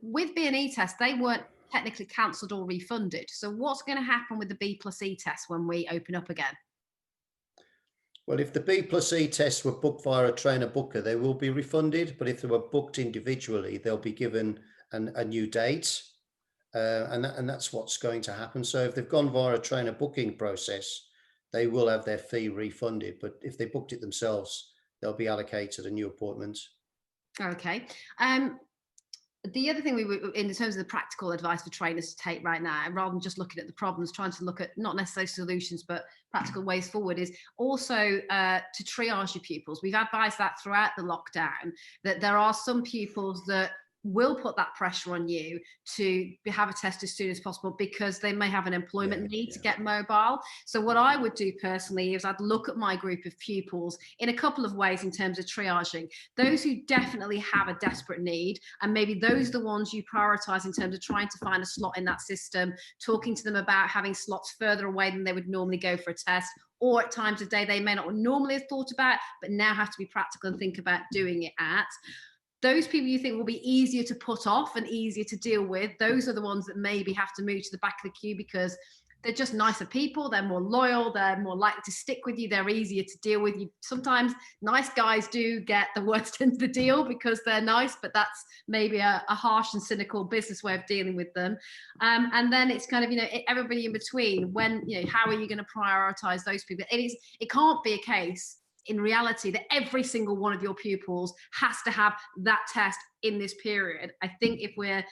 With B&E tests, they weren't technically cancelled or refunded. So what's going to happen with the B+E tests when we open up again? Well, if the B+E tests were booked via a trainer booker, they will be refunded. But if they were booked individually, they'll be given a new date. And that's what's going to happen. So if they've gone via a trainer booking process, they will have their fee refunded. But if they booked it themselves, they'll be allocated a new appointment. Okay. The other thing in terms of the practical advice for trainers to take right now, rather than just looking at the problems, trying to look at not necessarily solutions, but practical ways forward, is also to triage your pupils. We've advised that throughout the lockdown, that there are some pupils that will put that pressure on you to have a test as soon as possible because they may have an employment need to get mobile. So what I would do personally is I'd look at my group of pupils in a couple of ways in terms of triaging. Those who definitely have a desperate need, and maybe those are the ones you prioritize in terms of trying to find a slot in that system, talking to them about having slots further away than they would normally go for a test, or at times of day they may not normally have thought about, but now have to be practical and think about doing it at. Those people you think will be easier to put off and easier to deal with, those are the ones that maybe have to move to the back of the queue because they're just nicer people, they're more loyal, they're more likely to stick with you, they're easier to deal with. You sometimes nice guys do get the worst end of the deal because they're nice, but that's maybe a harsh and cynical business way of dealing with them. And then it's kind of, everybody in between. When, how are you going to prioritize those people? It can't be a case in reality that every single one of your pupils has to have that test in this period. I think if we're,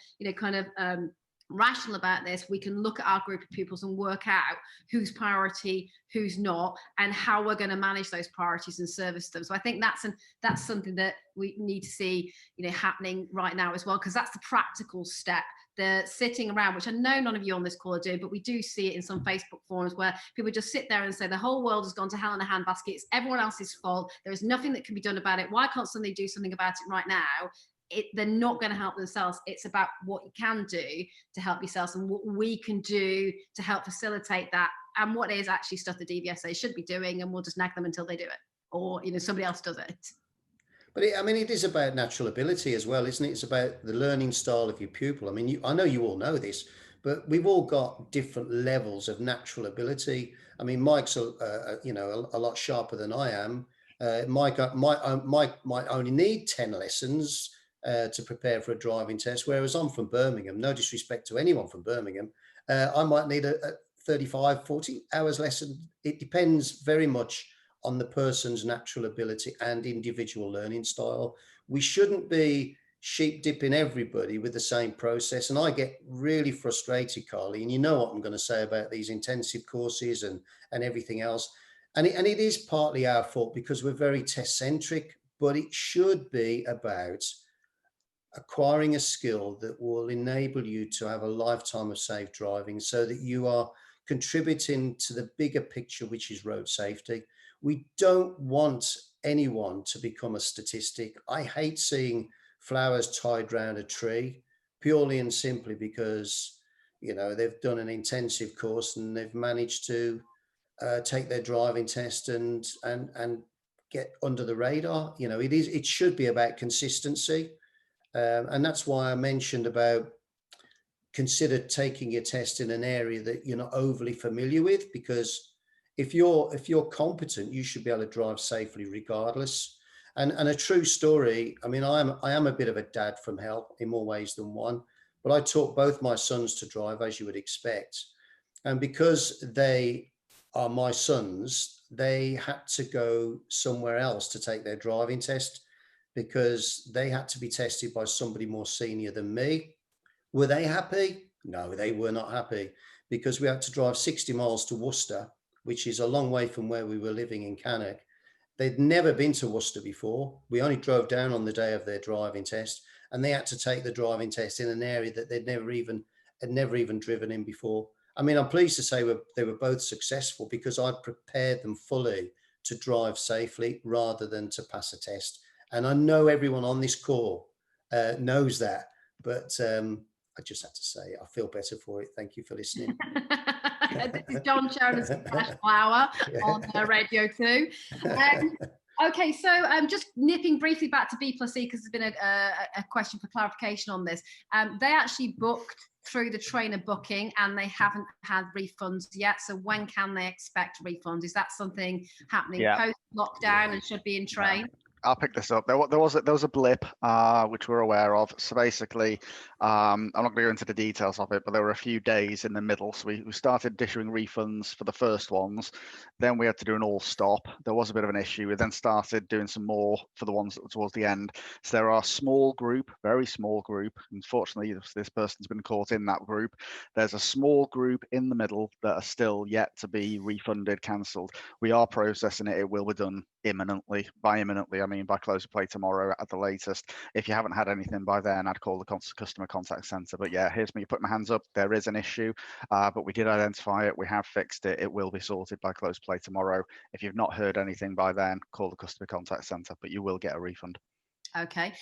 rational about this, we can look at our group of pupils and work out who's priority, who's not, and how we're going to manage those priorities and service them. So I think that's something that we need to see, happening right now as well, because that's the practical step. The sitting around, which I know none of you on this call are doing, but we do see it in some Facebook forums where people just sit there and say the whole world has gone to hell in a handbasket. It's everyone else's fault. There is nothing that can be done about it. Why can't somebody do something about it right now? They're not going to help themselves. It's about what you can do to help yourselves and what we can do to help facilitate that, and what is actually stuff the DVSA should be doing, and we'll just nag them until they do it, or somebody else does it. But it is about natural ability as well, isn't it? It's about the learning style of your pupil. I mean, I know you all know this, but we've all got different levels of natural ability. I mean, Mike's a lot sharper than I am. Mike might only need 10 lessons to prepare for a driving test, whereas I'm from Birmingham. No disrespect to anyone from Birmingham. I might need a 35, 40 hours lesson. It depends very much on the person's natural ability and individual learning style. We shouldn't be sheep dipping everybody with the same process. And I get really frustrated, Carly, and you know what I'm going to say about these intensive courses and everything else. And it is partly our fault because we're very test centric, but it should be about acquiring a skill that will enable you to have a lifetime of safe driving so that you are contributing to the bigger picture, which is road safety. We don't want anyone to become a statistic. I hate seeing flowers tied round a tree purely and simply because, you know, they've done an intensive course and they've managed to take their driving test and get under the radar. You know, it should be about consistency. And that's why I mentioned about consider taking your test in an area that you're not overly familiar with, because if you're competent, you should be able to drive safely regardless. And a true story, I mean, I am a bit of a dad from hell in more ways than one, but I taught both my sons to drive, as you would expect. And because they are my sons, they had to go somewhere else to take their driving test because they had to be tested by somebody more senior than me. Were they happy? No, they were not happy, because we had to drive 60 miles to Worcester, which is a long way from where we were living in Cannock. They'd never been to Worcester before. We only drove down on the day of their driving test, and they had to take the driving test in an area that they'd never even driven in before. I mean, I'm pleased to say they were both successful because I'd prepared them fully to drive safely rather than to pass a test. And I know everyone on this call knows that, but I just have to say, I feel better for it. Thank you for listening. This is John Sheridan's Fresh Flower on Radio 2. Okay, so just nipping briefly back to B+E, because there's been a question for clarification on this. They actually booked through the trainer booking and they haven't had refunds yet. So when can they expect refunds? Is that something happening post lockdown and should be in train? I'll pick this up. There was a blip, which we're aware of. So basically, I'm not going to go into the details of it, but there were a few days in the middle. So we started issuing refunds for the first ones. Then we had to do an all stop. There was a bit of an issue. We then started doing some more for the ones towards the end. So there are a small group, very small group. Unfortunately, this person's been caught in that group. There's a small group in the middle that are still yet to be refunded, cancelled. We are processing it. It will be done imminently. By imminently, I mean by close of play tomorrow at the latest. If you haven't had anything by then, I'd call the customer contact center. But yeah, here's me put my hands up. There is an issue, but we did identify it. We have fixed it. It will be sorted by close play tomorrow. If you've not heard anything by then, call the customer contact center, but you will get a refund. Okay,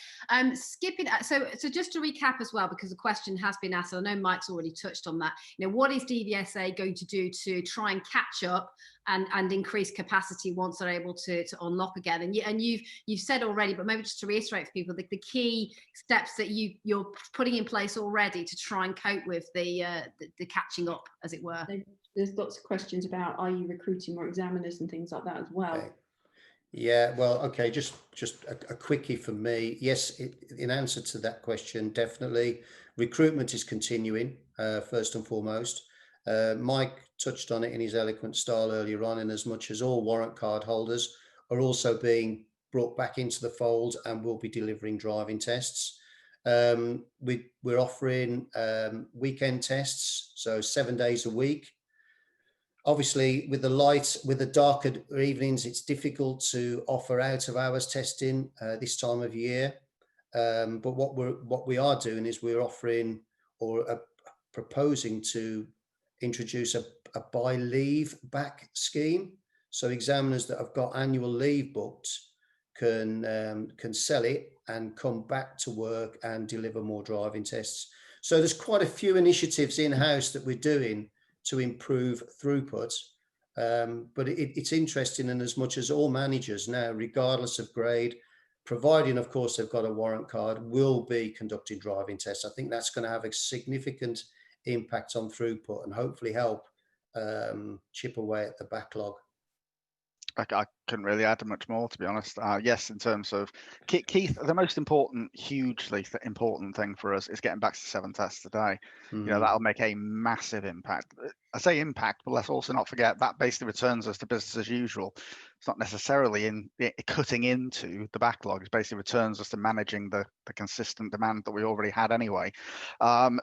skipping. So just to recap as well, because the question has been asked, and I know Mike's already touched on that. You know, what is DVSA going to do to try and catch up and increase capacity once they're able to unlock again? And you've said already, but maybe just to reiterate for people, the key steps that you're putting in place already to try and cope with the catching up, as it were. There's lots of questions about, are you recruiting more examiners and things like that as well? Okay. Yeah, well, okay, just a quickie from me. Yes, in answer to that question, definitely recruitment is continuing, first and foremost. Mike touched on it in his eloquent style earlier on, in as much as all warrant card holders are also being brought back into the fold and will be delivering driving tests. We're offering weekend tests, so 7 days a week. Obviously, with the darker evenings, it's difficult to offer out of hours testing this time of year. But what we are doing is we're offering or proposing to introduce a buy leave back scheme. So examiners that have got annual leave booked can sell it and come back to work and deliver more driving tests. So there's quite a few initiatives in-house that we're doing to improve throughput, but it's interesting, and as much as all managers now, regardless of grade, providing of course they've got a warrant card, will be conducting driving tests. I think that's going to have a significant impact on throughput and hopefully help chip away at the backlog. I couldn't really add much more, to be honest. Yes, in terms of Keith, the most important, hugely important thing for us is getting back to 7 tests a day. You know, that'll make a massive impact. I say impact, but let's also not forget that basically returns us to business as usual. It's not necessarily cutting into the backlog. It basically returns us to managing the consistent demand that we already had anyway.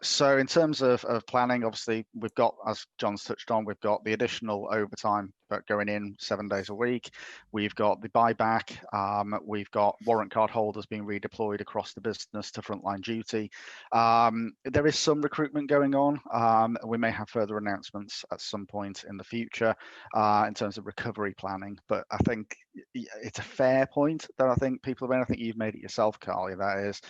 So in terms of planning, obviously we've got, as John's touched on, we've got the additional overtime going in 7 days a week. We've got the buyback. We've got warrant card holders being redeployed across the business to frontline duty. There is some recruitment going on. We may have further announcements at some point in the future in terms of recovery planning. But I think it's a fair point that I think people have made. I think you've made it yourself, Carly. That is,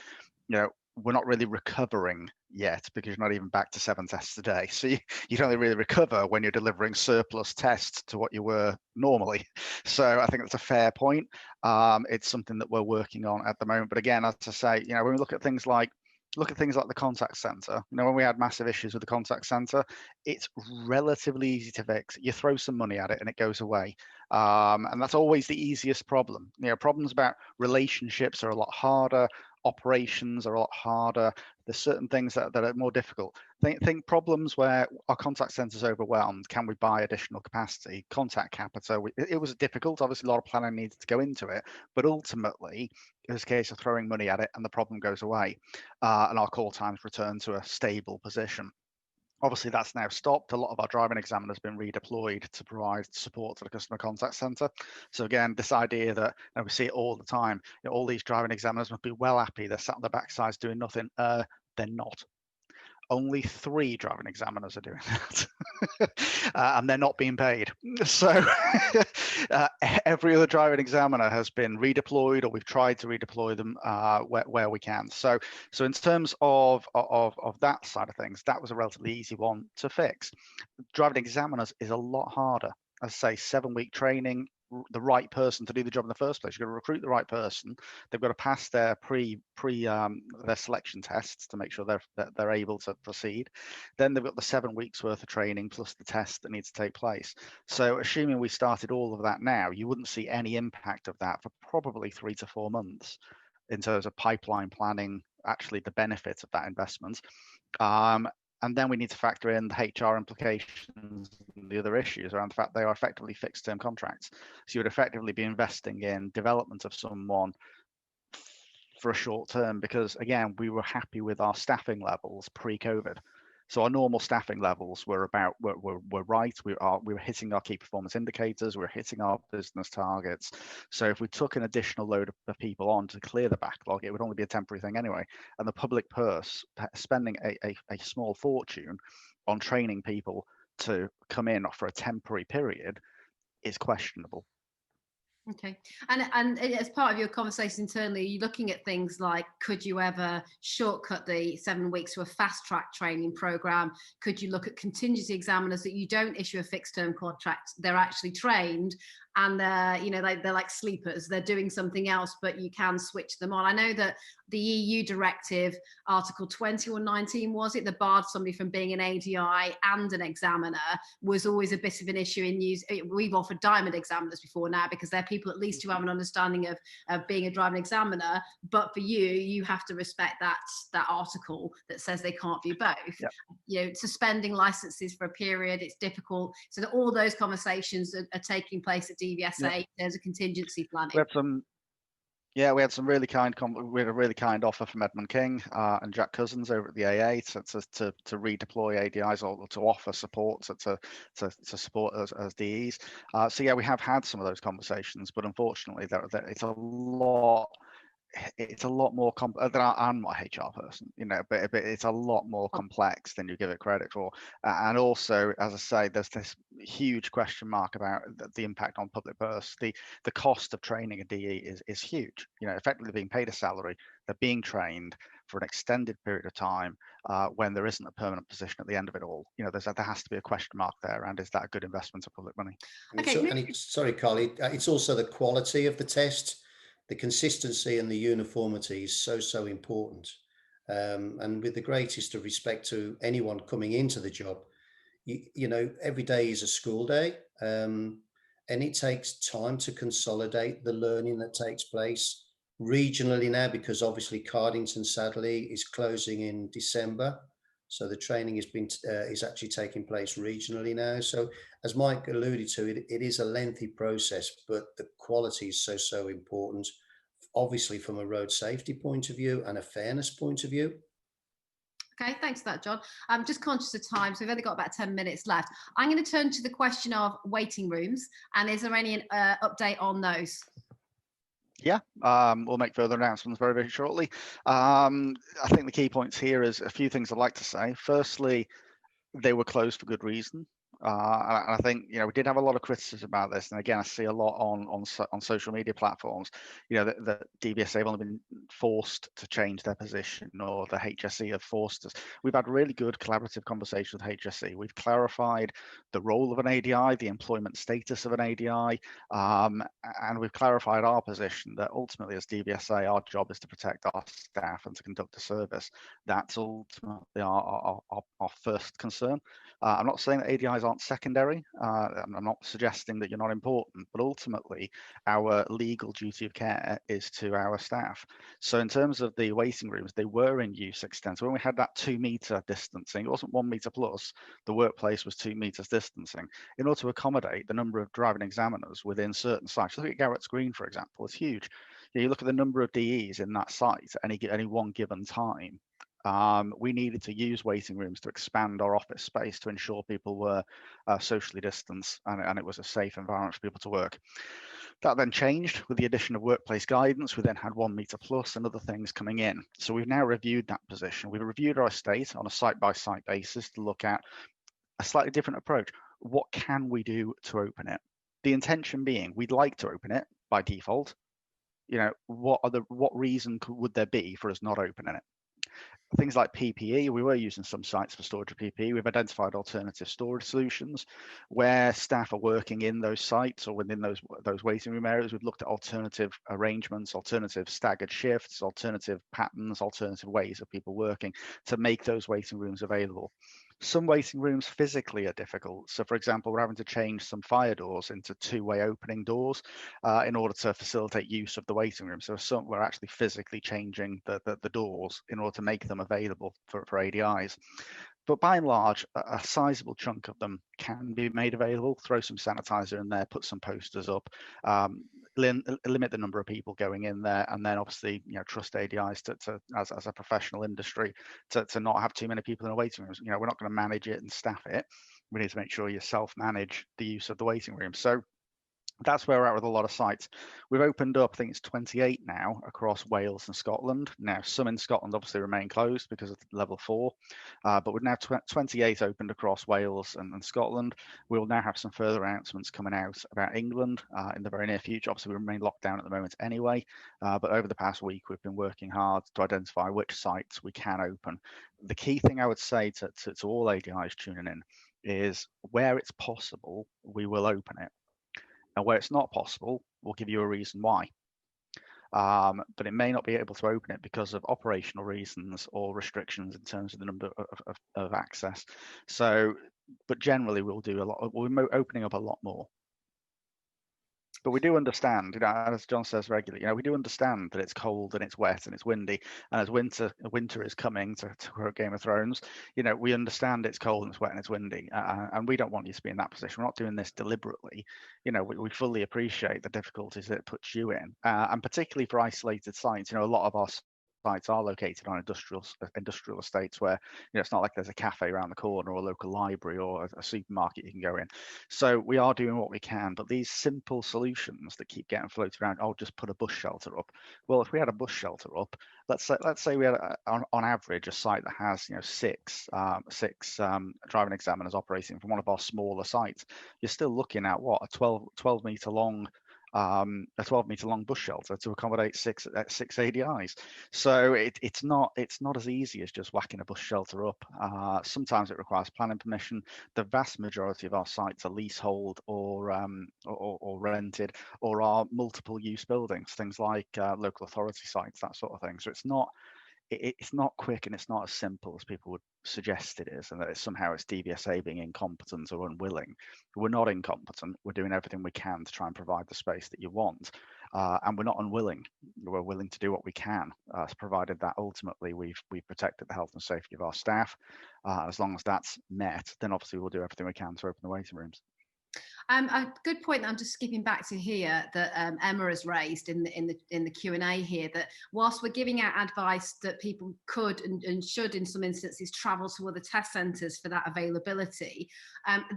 you know, we're not really recovering yet because you're not even back to 7 tests a day. So you only really recover when you're delivering surplus tests to what you were normally. So I think that's a fair point. It's something that we're working on at the moment. But again, as I say, you know, when we look at things like the contact center, you know, when we had massive issues with the contact center, it's relatively easy to fix. You throw some money at it and it goes away. And that's always the easiest problem. You know, problems about relationships are a lot harder. Operations are a lot harder. There's certain things that are more difficult. Think problems where our contact center is overwhelmed. Can we buy additional capacity? Contact capital. It was difficult. Obviously, a lot of planning needed to go into it, but ultimately, it was a case of throwing money at it and the problem goes away, and our call times return to a stable position. Obviously, that's now stopped. A lot of our driving examiners have been redeployed to provide support to the customer contact center. So again, this idea that, and we see it all the time, you know, all these driving examiners must be well happy. They're sat on their backsides doing nothing. They're not. Only 3 driving examiners are doing that, and they're not being paid. So every other driving examiner has been redeployed, or we've tried to redeploy them where we can. So in terms of that side of things, that was a relatively easy one to fix. Driving examiners is a lot harder. As I say, 7-week training, the right person to do the job in the first place. You've got to recruit the right person. They've got to pass their their selection tests to make sure they're able to proceed. Then they've got the 7 weeks worth of training plus the test that needs to take place. So assuming we started all of that now, you wouldn't see any impact of that for probably 3 to 4 months in terms of pipeline planning, actually the benefit of that investment. And then we need to factor in the HR implications and the other issues around the fact they are effectively fixed term contracts. So you would effectively be investing in development of someone for a short term, because again, we were happy with our staffing levels pre-COVID. So our normal staffing levels were right. We were hitting our key performance indicators. We were hitting our business targets. So if we took an additional load of people on to clear the backlog, it would only be a temporary thing anyway. And the public purse spending a small fortune on training people to come in for a temporary period is questionable. Okay, and as part of your conversation internally, you're looking at things like, could you ever shortcut the 7 weeks to a fast track training program? Could you look at contingency examiners that you don't issue a fixed term contract, they're actually trained and they're like sleepers, they're doing something else, but you can switch them on. I know that the EU directive, Article 20 or 19, was it, that barred somebody from being an ADI and an examiner, was always a bit of an issue in use. We've offered diamond examiners before now because they're people at least who have an understanding of being a driving examiner, but for you have to respect that article that says they can't view both. Yep. You know, suspending licenses for a period, it's difficult. So that all those conversations are taking place at DVSA. Yep. There's a contingency planning. We had some really kind. We had a really kind offer from Edmund King and Jack Cousins over at the AA to redeploy ADIs or to offer support to support us as DEs. So yeah, we have had some of those conversations, but unfortunately, it's a lot more complex. I'm not a HR person, you know, but it's a lot more complex than you give it credit for. And also, as I say, there's this huge question mark about the impact on public purse. The cost of training a DE is huge. You know, effectively being paid a salary, they're being trained for an extended period of time when there isn't a permanent position at the end of it all. You know, there has to be a question mark there. And is that a good investment of public money? Okay. Sorry, Carly, it's also the quality of the test. The consistency and the uniformity is so important. And with the greatest of respect to anyone coming into the job, you know, every day is a school day. and it takes time to consolidate the learning that takes place regionally now, because obviously Cardington sadly is closing in December. So the training is actually taking place regionally now. So as Mike alluded to, it is a lengthy process, but the quality is so important, obviously from a road safety point of view and a fairness point of view. Okay, thanks for that, John. I'm just conscious of time, so we've only got about 10 minutes left. I'm going to turn to the question of waiting rooms, and is there any update on those? Yeah, we'll make further announcements very, very shortly. I think the key points here is a few things I'd like to say. Firstly, they were closed for good reason. And I think, you know, we did have a lot of criticism about this, and again, I see a lot on social media platforms. You know, that DVSA have only been forced to change their position, or the HSE have forced us. We've had really good collaborative conversations with HSE. We've clarified the role of an ADI, the employment status of an ADI, and we've clarified our position that ultimately, as DVSA, our job is to protect our staff and to conduct a service. That's ultimately our first concern. I'm not saying that ADIs aren't secondary. I'm not suggesting that you're not important, but ultimately our legal duty of care is to our staff. So in terms of the waiting rooms, they were in use extensively. When we had that 2 meter distancing, it wasn't 1 meter plus, the workplace was 2 meters distancing in order to accommodate the number of driving examiners within certain sites. Look at Garrett's Green, for example, it's huge. You look at the number of DEs in that site at any one given time. We needed to use waiting rooms to expand our office space to ensure people were socially distanced and it was a safe environment for people to work. That then changed with the addition of workplace guidance. We then had 1 meter plus and other things coming in. So we've now reviewed that position. We've reviewed our estate on a site-by-site basis to look at a slightly different approach. What can we do to open it? The intention being we'd like to open it by default. You know, what reason would there be for us not opening it? Things like PPE, we were using some sites for storage of PPE. We've identified alternative storage solutions where staff are working in those sites or within those waiting room areas. We've looked at alternative arrangements, alternative staggered shifts, alternative patterns, alternative ways of people working to make those waiting rooms available. Some waiting rooms physically are difficult. So for example, we're having to change some fire doors into 2-way opening doors in order to facilitate use of the waiting room. So some we're actually physically changing the doors in order to make them available for ADIs. But by and large, a sizable chunk of them can be made available. Throw some sanitizer in there, put some posters up, limit the number of people going in there, and then obviously, you know, trust ADIs to as a professional industry to not have too many people in a waiting room. You know, we're not going to manage it and staff it. We need to make sure you self-manage the use of the waiting room. So that's where we're at with a lot of sites. We've opened up, I think it's 28 now across Wales and Scotland. Now, some in Scotland obviously remain closed because of level 4, but we're now 28 opened across Wales and Scotland. We'll now have some further announcements coming out about England in the very near future. Obviously, we remain locked down at the moment anyway, but over the past week, we've been working hard to identify which sites we can open. The key thing I would say to all ADIs tuning in is where it's possible, we will open it. And where it's not possible, we'll give you a reason why. But it may not be able to open it because of operational reasons or restrictions in terms of the number of access. So, but generally we'll do a lot. We're opening up a lot more. But we do understand, you know, as John says regularly, you know, we do understand that it's cold and it's wet and it's windy. And as winter is coming to Game of Thrones, you know, we understand it's cold and it's wet and it's windy. And we don't want you to be in that position. We're not doing this deliberately. You know, we fully appreciate the difficulties that it puts you in. And particularly for isolated sites, you know, a lot of our sites are located on industrial estates where, you know, it's not like there's a cafe around the corner or a local library or a supermarket you can go in. So we are doing what we can, but these simple solutions that keep getting floated around, oh, just put a bus shelter up. Well, if we had a bus shelter up, let's say we had on average a site that has, you know, six driving examiners operating from one of our smaller sites, you're still looking at what, a 12 meter long bus shelter to accommodate six ADIs. So it's not as easy as just whacking a bus shelter up. Sometimes it requires planning permission. The vast majority of our sites are leasehold or rented, or are multiple use buildings, things like local authority sites, that sort of thing. So it's not quick and it's not as simple as people would suggest it is, and that somehow it's DVSA being incompetent or unwilling. We're not incompetent. We're doing everything we can to try and provide the space that you want, and we're not unwilling. We're willing to do what we can, provided that ultimately we've protected the health and safety of our staff. As long as that's met, then obviously we'll do everything we can to open the waiting rooms. A good point that I'm just skipping back to here that Emma has raised in the Q&A here, that whilst we're giving out advice that people could and should in some instances travel to other test centres for that availability,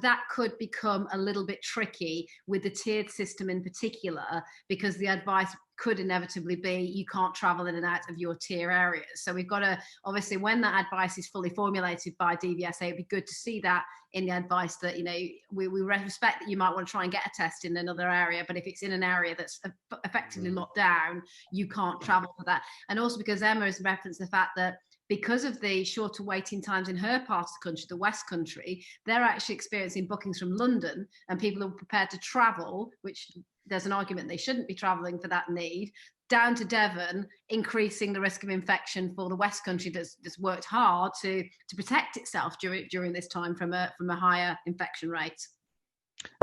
that could become a little bit tricky with the tiered system in particular, because the advice could inevitably be you can't travel in and out of your tier areas. So we've got to, obviously, when that advice is fully formulated by DVSA, it'd be good to see that in the advice that, you know, we respect that you might want to try and get a test in another area, but if it's in an area that's effectively locked down, you can't travel for that. And also because Emma has referenced the fact that because of the shorter waiting times in her part of the country, the West Country, they're actually experiencing bookings from London, and people are prepared to travel, which there's an argument they shouldn't be travelling for that need, down to Devon, increasing the risk of infection for the West Country that's worked hard to protect itself during this time from a higher infection rate.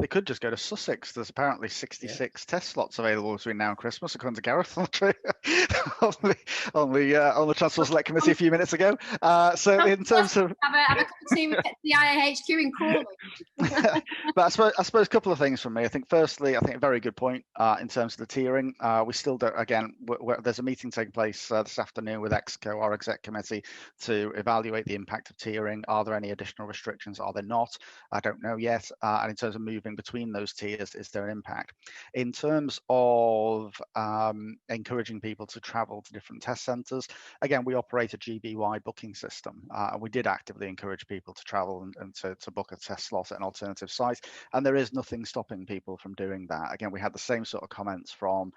They could just go to Sussex. There's apparently 66 test slots available between now and Christmas, according to Gareth on the Transport Select Committee a few minutes ago. So in terms of have a cup of tea with the IAHQ in Crawley. But I suppose a couple of things from me. I think firstly, I think a very good point in terms of the tiering. We still don't. Again, there's a meeting taking place this afternoon with EXCO, our exec committee, to evaluate the impact of tiering. Are there any additional restrictions? Are there not? I don't know yet. And in terms of moving between those tiers, is there an impact? In terms of encouraging people to travel to different test centres, again, we operate a GB-wide booking system. We did actively encourage people to travel and to book a test slot at an alternative site, and there is nothing stopping people from doing that. Again, we had the same sort of comments from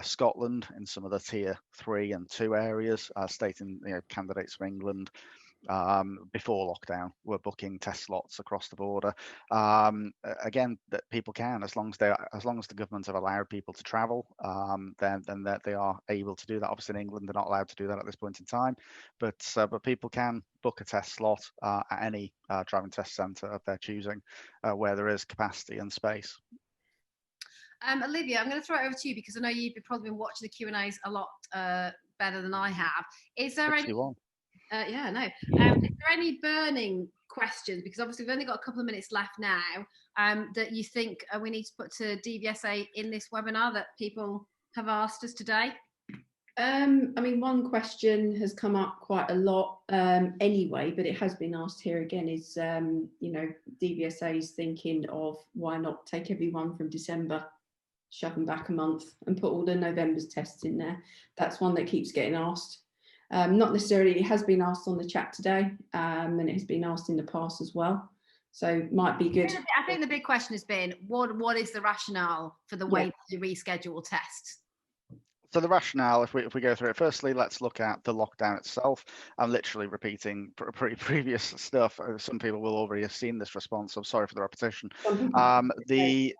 Scotland in some of the tier 3 and 2 areas, stating, you know, candidates from England before lockdown were booking test slots across the border. Again, that people can, as long as the government have allowed people to travel, then that they are able to do that. Obviously in England they're not allowed to do that at this point in time, but people can book a test slot at any driving test centre of their choosing, where there is capacity and space. Olivia, I'm going to throw it over to you because I know you've probably been watching the Q&As a lot better than I have. Is there 61. Is there any burning questions, because obviously we've only got a couple of minutes left now, that you think we need to put to DVSA in this webinar that people have asked us today? I mean, one question has come up quite a lot anyway, but it has been asked here again, is, you know, DVSA's thinking of why not take everyone from December, shove them back a month and put all the November's tests in there. That's one that keeps getting asked. Not necessarily, it has been asked on the chat today, and it has been asked in the past as well. So might be good. I think the big question has been, what is the rationale for the way that you reschedule tests? So the rationale, if we go through it, firstly, let's look at the lockdown itself. I'm literally repeating previous stuff. Some people will already have seen this response, so I'm sorry for the repetition. The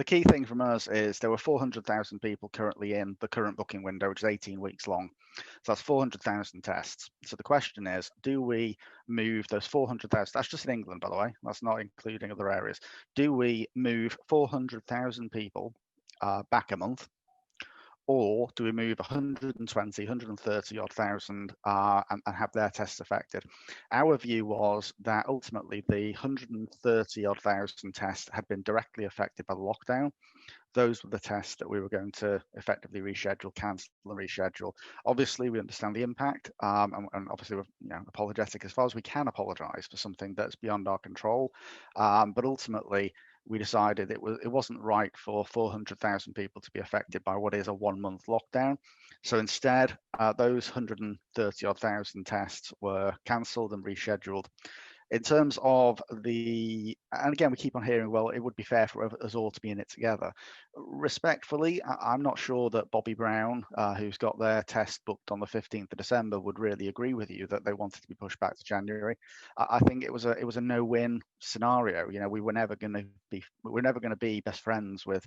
key thing from us is there were 400,000 people currently in the current booking window, which is 18 weeks long. So that's 400,000 tests. So the question is, do we move those 400,000? That's just in England, by the way. That's not including other areas. Do we move 400,000 people back a month? Or do we move 120, 130 odd thousand and have their tests affected? Our view was that ultimately the 130 odd thousand tests had been directly affected by the lockdown. Those were the tests that we were going to effectively reschedule, cancel and reschedule. Obviously, we understand the impact, and obviously we're apologetic as far as we can apologise for something that's beyond our control. But ultimately, we decided it wasn't right for 400,000 people to be affected by what is a 1 month lockdown. So instead, those 130 odd thousand tests were cancelled and rescheduled. In terms of and again, we keep on hearing, well, it would be fair for us all to be in it together. Respectfully, I'm not sure that Bobby Brown, who's got their test booked on the 15th of December, would really agree with you that they wanted to be pushed back to January. I think it was a no-win scenario. You know, we were never going to be best friends with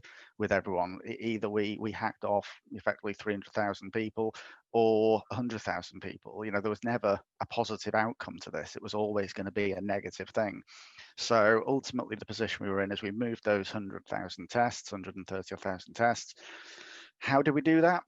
everyone. Either we hacked off effectively 300,000 people, or 100,000 people. There was never a positive outcome to this. It was always going to be a negative thing. So ultimately, the position we were in is we moved those 100,000 tests, 130,000 tests. How did we do that?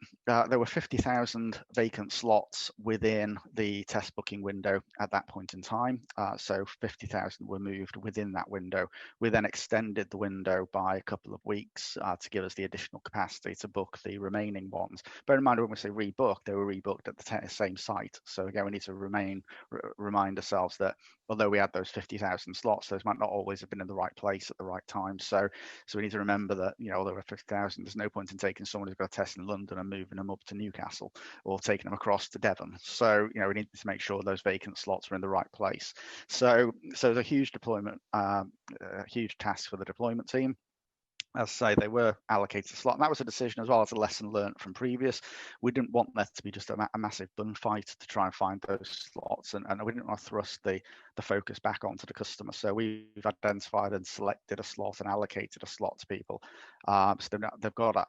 There were 50,000 vacant slots within the test booking window at that point in time. So 50,000 were moved within that window. We then extended the window by a couple of weeks to give us the additional capacity to book the remaining ones. Bear in mind, when we say rebook, they were rebooked at the same site. So again, we need to remind ourselves that although we had those 50,000 slots, those might not always have been in the right place at the right time. So we need to remember that, although we're 50,000, there's no point in taking someone who's got a test in London and moving them up to Newcastle or taking them across to Devon. So, we need to make sure those vacant slots are in the right place. So it's a huge deployment, a huge task for the deployment team. As I say, they were allocated a slot, and that was a decision as well as a lesson learned from previous. We didn't want that to be just a massive bun fight to try and find those slots, and we didn't want to thrust the focus back onto the customer. So we've identified and selected a slot and allocated a slot to people. So they've got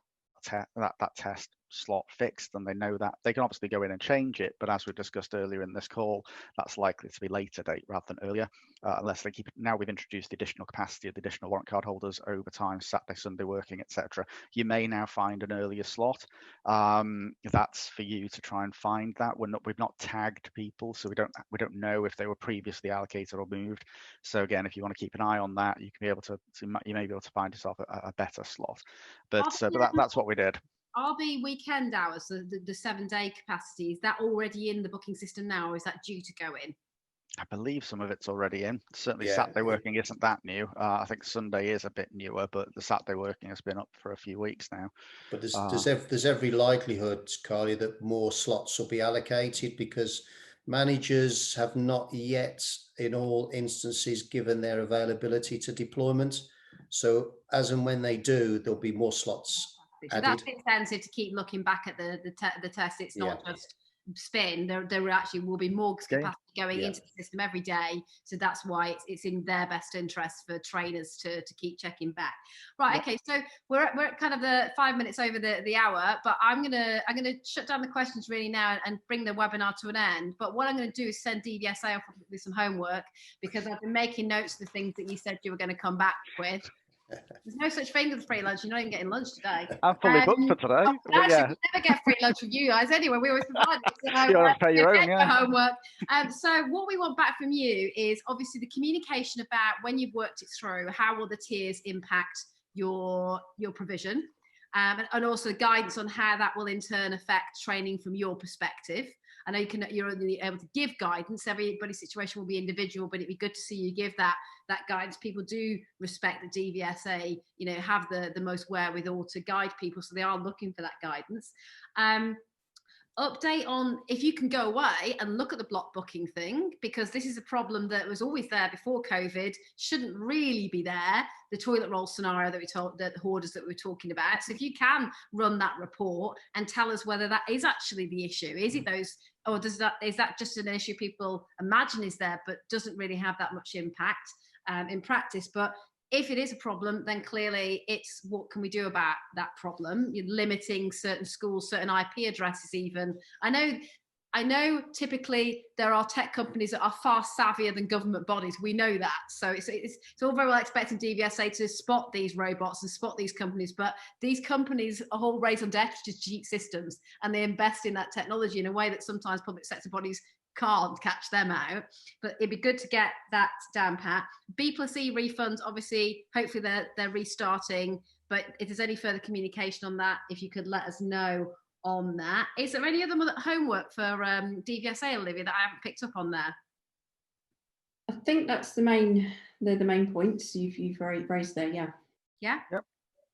that test slot fixed, and they know that they can obviously go in and change it, but as we discussed earlier in this call, that's likely to be later date rather than earlier, unless they keep it. Now we've introduced the additional capacity of the additional warrant card holders over time, Saturday, Sunday working, etc. You may now find an earlier slot. That's for you to try and find that. We've not tagged people, so we don't know if they were previously allocated or moved. So again, if you want to keep an eye on that, you may be able to find yourself a better slot. But that's what we did. Are the weekend hours, the 7-day capacity, is that already in the booking system now, or is that due to go in? I believe some of it's already in. Certainly Saturday working isn't that new. I think Sunday is a bit newer, but the Saturday working has been up for a few weeks now. But there's every likelihood, Carly, that more slots will be allocated, because managers have not yet, in all instances, given their availability to deployment. So as and when they do, there'll be more slots. So that's incentive to keep looking back at the test. It's not just spin. There actually will be more capacity going into the system every day. So that's why it's in their best interest for trainers to keep checking back. Right. Okay. So we're at kind of the 5 minutes over the hour, but I'm gonna shut down the questions really now and bring the webinar to an end. But what I'm going to do is send DVSA off with some homework, because I've been making notes of the things that you said you were going to come back with. There's no such thing as free lunch. You're not even getting lunch today. I'm fully booked for today. We never get free lunch from you guys anyway. We always provide it. So you have to pay your own, homework. So what we want back from you is obviously the communication about when you've worked it through, how will the tiers impact your provision, and also guidance on how that will in turn affect training from your perspective. I know you're only able to give guidance. Everybody's situation will be individual, but it'd be good to see you give that guidance. People do respect the DVSA, have the most wherewithal to guide people, so they are looking for that guidance. Update on if you can go away and look at the block booking thing, because this is a problem that was always there before COVID, shouldn't really be there. The toilet roll scenario the hoarders that we were talking about. So if you can run that report and tell us whether that is actually the issue, is it those, or is that just an issue people imagine is there, but doesn't really have that much impact in practice. But if it is a problem, then clearly it's what can we do about that problem? You're limiting certain schools, certain IP addresses even. I know typically there are tech companies that are far savvier than government bodies. We know that. So it's all very well expecting DVSA to spot these robots and spot these companies, but these companies are all raised on extra cheap systems, and they invest in that technology in a way that sometimes public sector bodies can't catch them out. But it'd be good to get that down pat. B+E refunds, obviously, hopefully they're restarting, but if there's any further communication on that, if you could let us know on that. Is there any other homework for DVSA, Olivia, that I haven't picked up on there? I think that's the main points you've raised there. Yeah. Yep.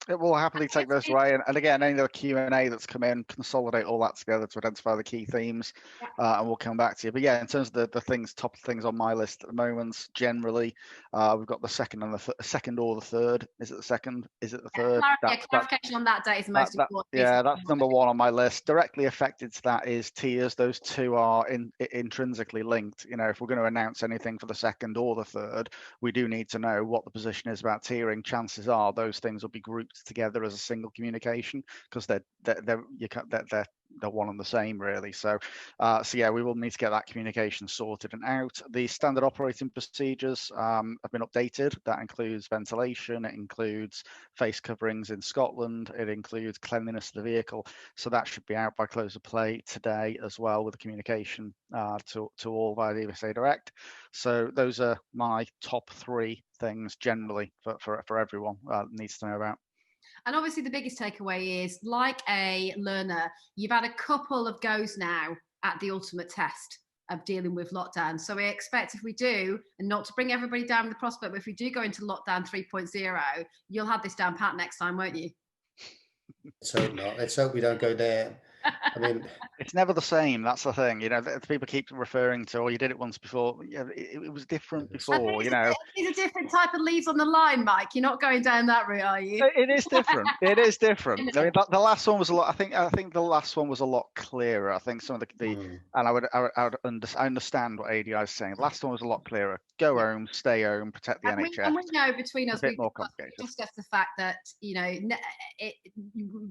It will happily take those away, and again, any other Q&A that's come in, consolidate all that together to identify the key themes, and we'll come back to you. But yeah, in terms of the top things on my list at the moment, generally, we've got the second and the second or the third. Is it the second? Is it the third? Clarification on that date is most important. Yeah, that's number one on my list. Directly affected to that is tiers. Those two are intrinsically linked. If we're going to announce anything for the second or the third, we do need to know what the position is about tiering. Chances are those things will be grouped together as a single communication, because they're they're one and the same, really. So yeah, we will need to get that communication sorted and out. The standard operating procedures have been updated. That includes ventilation, it includes face coverings in Scotland, it includes cleanliness of the vehicle. So that should be out by close of play today as well, with the communication to all via DVSA Direct. So those are my top 3 things generally for everyone needs to know about. And obviously the biggest takeaway is, like a learner, you've had a couple of goes now at the ultimate test of dealing with lockdown. So we expect, if we do, and not to bring everybody down with the prospect, but if we do go into lockdown 3.0, you'll have this down pat next time, won't you? Let's hope not. Let's hope we don't go there. I mean, it's never the same. That's the thing. You know, people keep referring to, "Oh, you did it once before." Yeah, it was different before. You know, it's a different type of leaves on the line, Mike. You're not going down that route, are you? It is different. It is different. I mean, the last one was a lot. I think the last one was a lot clearer. I think some of and I understand what ADI is saying. The last one was a lot clearer. Go home, stay home, protect the NHS. And we know between us, we discussed the fact that, you know,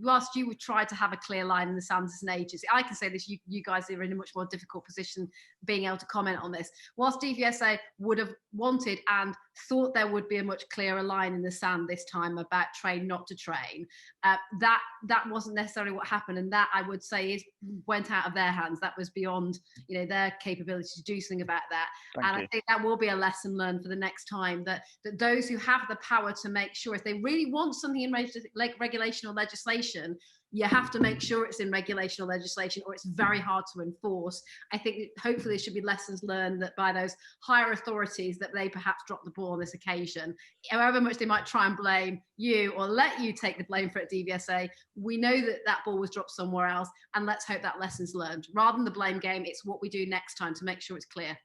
whilst you would try to have a clear line in the sands as an agency, I can say this, you guys are in a much more difficult position being able to comment on this. Whilst DVSA would have wanted and thought there would be a much clearer line in the sand this time about train not to train, that wasn't necessarily what happened, and that, I would say, went out of their hands. That was beyond, you know, their capability to do something about that. I think that will be a lesson learned for the next time, that those who have the power to make sure, if they really want something in regulation or legislation, you have to make sure it's in regulation or legislation, or it's very hard to enforce. I think hopefully there should be lessons learned that by those higher authorities, that they perhaps dropped the ball on this occasion. However much they might try and blame you or let you take the blame for it at DVSA, we know that that ball was dropped somewhere else, and let's hope that lesson's learned. Rather than the blame game, it's what we do next time to make sure it's clear.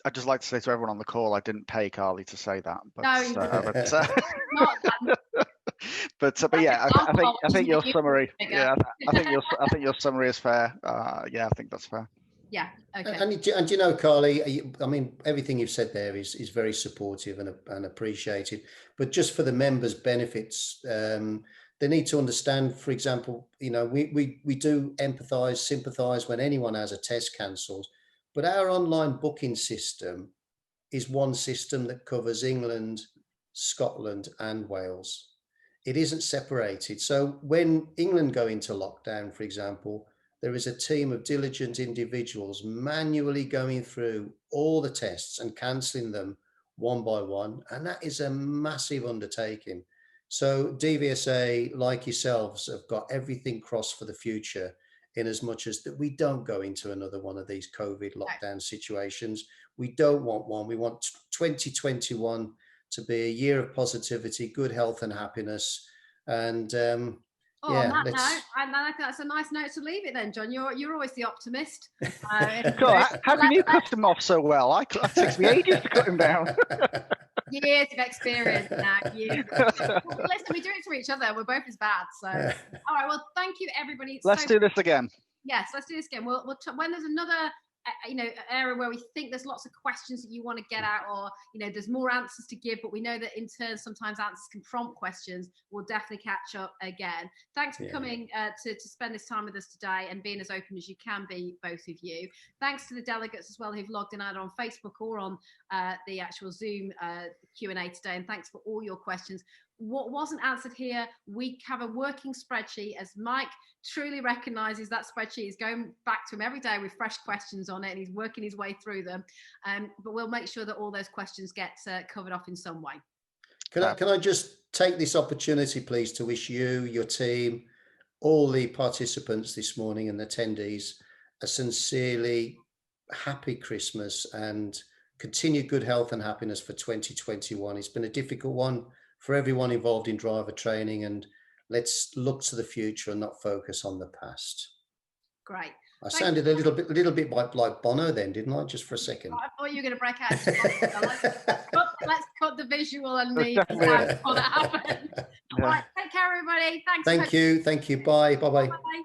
I'd just like to say to everyone on the call, I didn't pay Carly to say that. But, no, you didn't. But yeah, I think your summary. Yeah, I think your summary is fair. Yeah, I think that's fair. Yeah. Okay. And you know, Carly, I mean, everything you've said there is very supportive and appreciated. But just for the members' benefits, they need to understand. For example, you know, we do empathise, sympathise when anyone has a test cancelled. But our online booking system is one system that covers England, Scotland, and Wales. It isn't separated. So when England go into lockdown, for example, there is a team of diligent individuals manually going through all the tests and cancelling them one by one. And that is a massive undertaking. So DVSA, like yourselves, have got everything crossed for the future, in as much as that we don't go into another one of these COVID lockdown situations. We don't want one. We want 2021 to be a year of positivity, good health and happiness. And on that note, I think that's a nice note to leave it then, John. You're always the optimist. God, how can you cut him off so well? It takes me ages to cut him down. Years of experience now. Listen, we do it to each other. We're both as bad. So, all right. Well, thank you, everybody. Let's do this again. Yes, let's do this again. We'll when there's another area where we think there's lots of questions that you want to get out, or there's more answers to give, but we know that in turn sometimes answers can prompt questions. We'll definitely catch up again. Thanks for coming to spend this time with us today and being as open as you can be, both of you. Thanks to the delegates as well who've logged in either on Facebook or on the actual Zoom Q&A today, and thanks for all your questions. What wasn't answered here, we have a working spreadsheet, as Mike truly recognises that spreadsheet is going back to him every day with fresh questions on it, and he's working his way through them. But we'll make sure that all those questions get covered off in some way. Can I just take this opportunity, please, to wish you, your team, all the participants this morning and attendees a sincerely happy Christmas and continued good health and happiness for 2021. It's been a difficult one for everyone involved in driver training, and let's look to the future and not focus on the past. Great. I sounded a little bit like Bono then, didn't I? Just for a second. I thought you were going to break out. Let's cut the visual and the sound before that happens. All right, take care, everybody. Thanks. Thank you. Bye. Bye. Bye.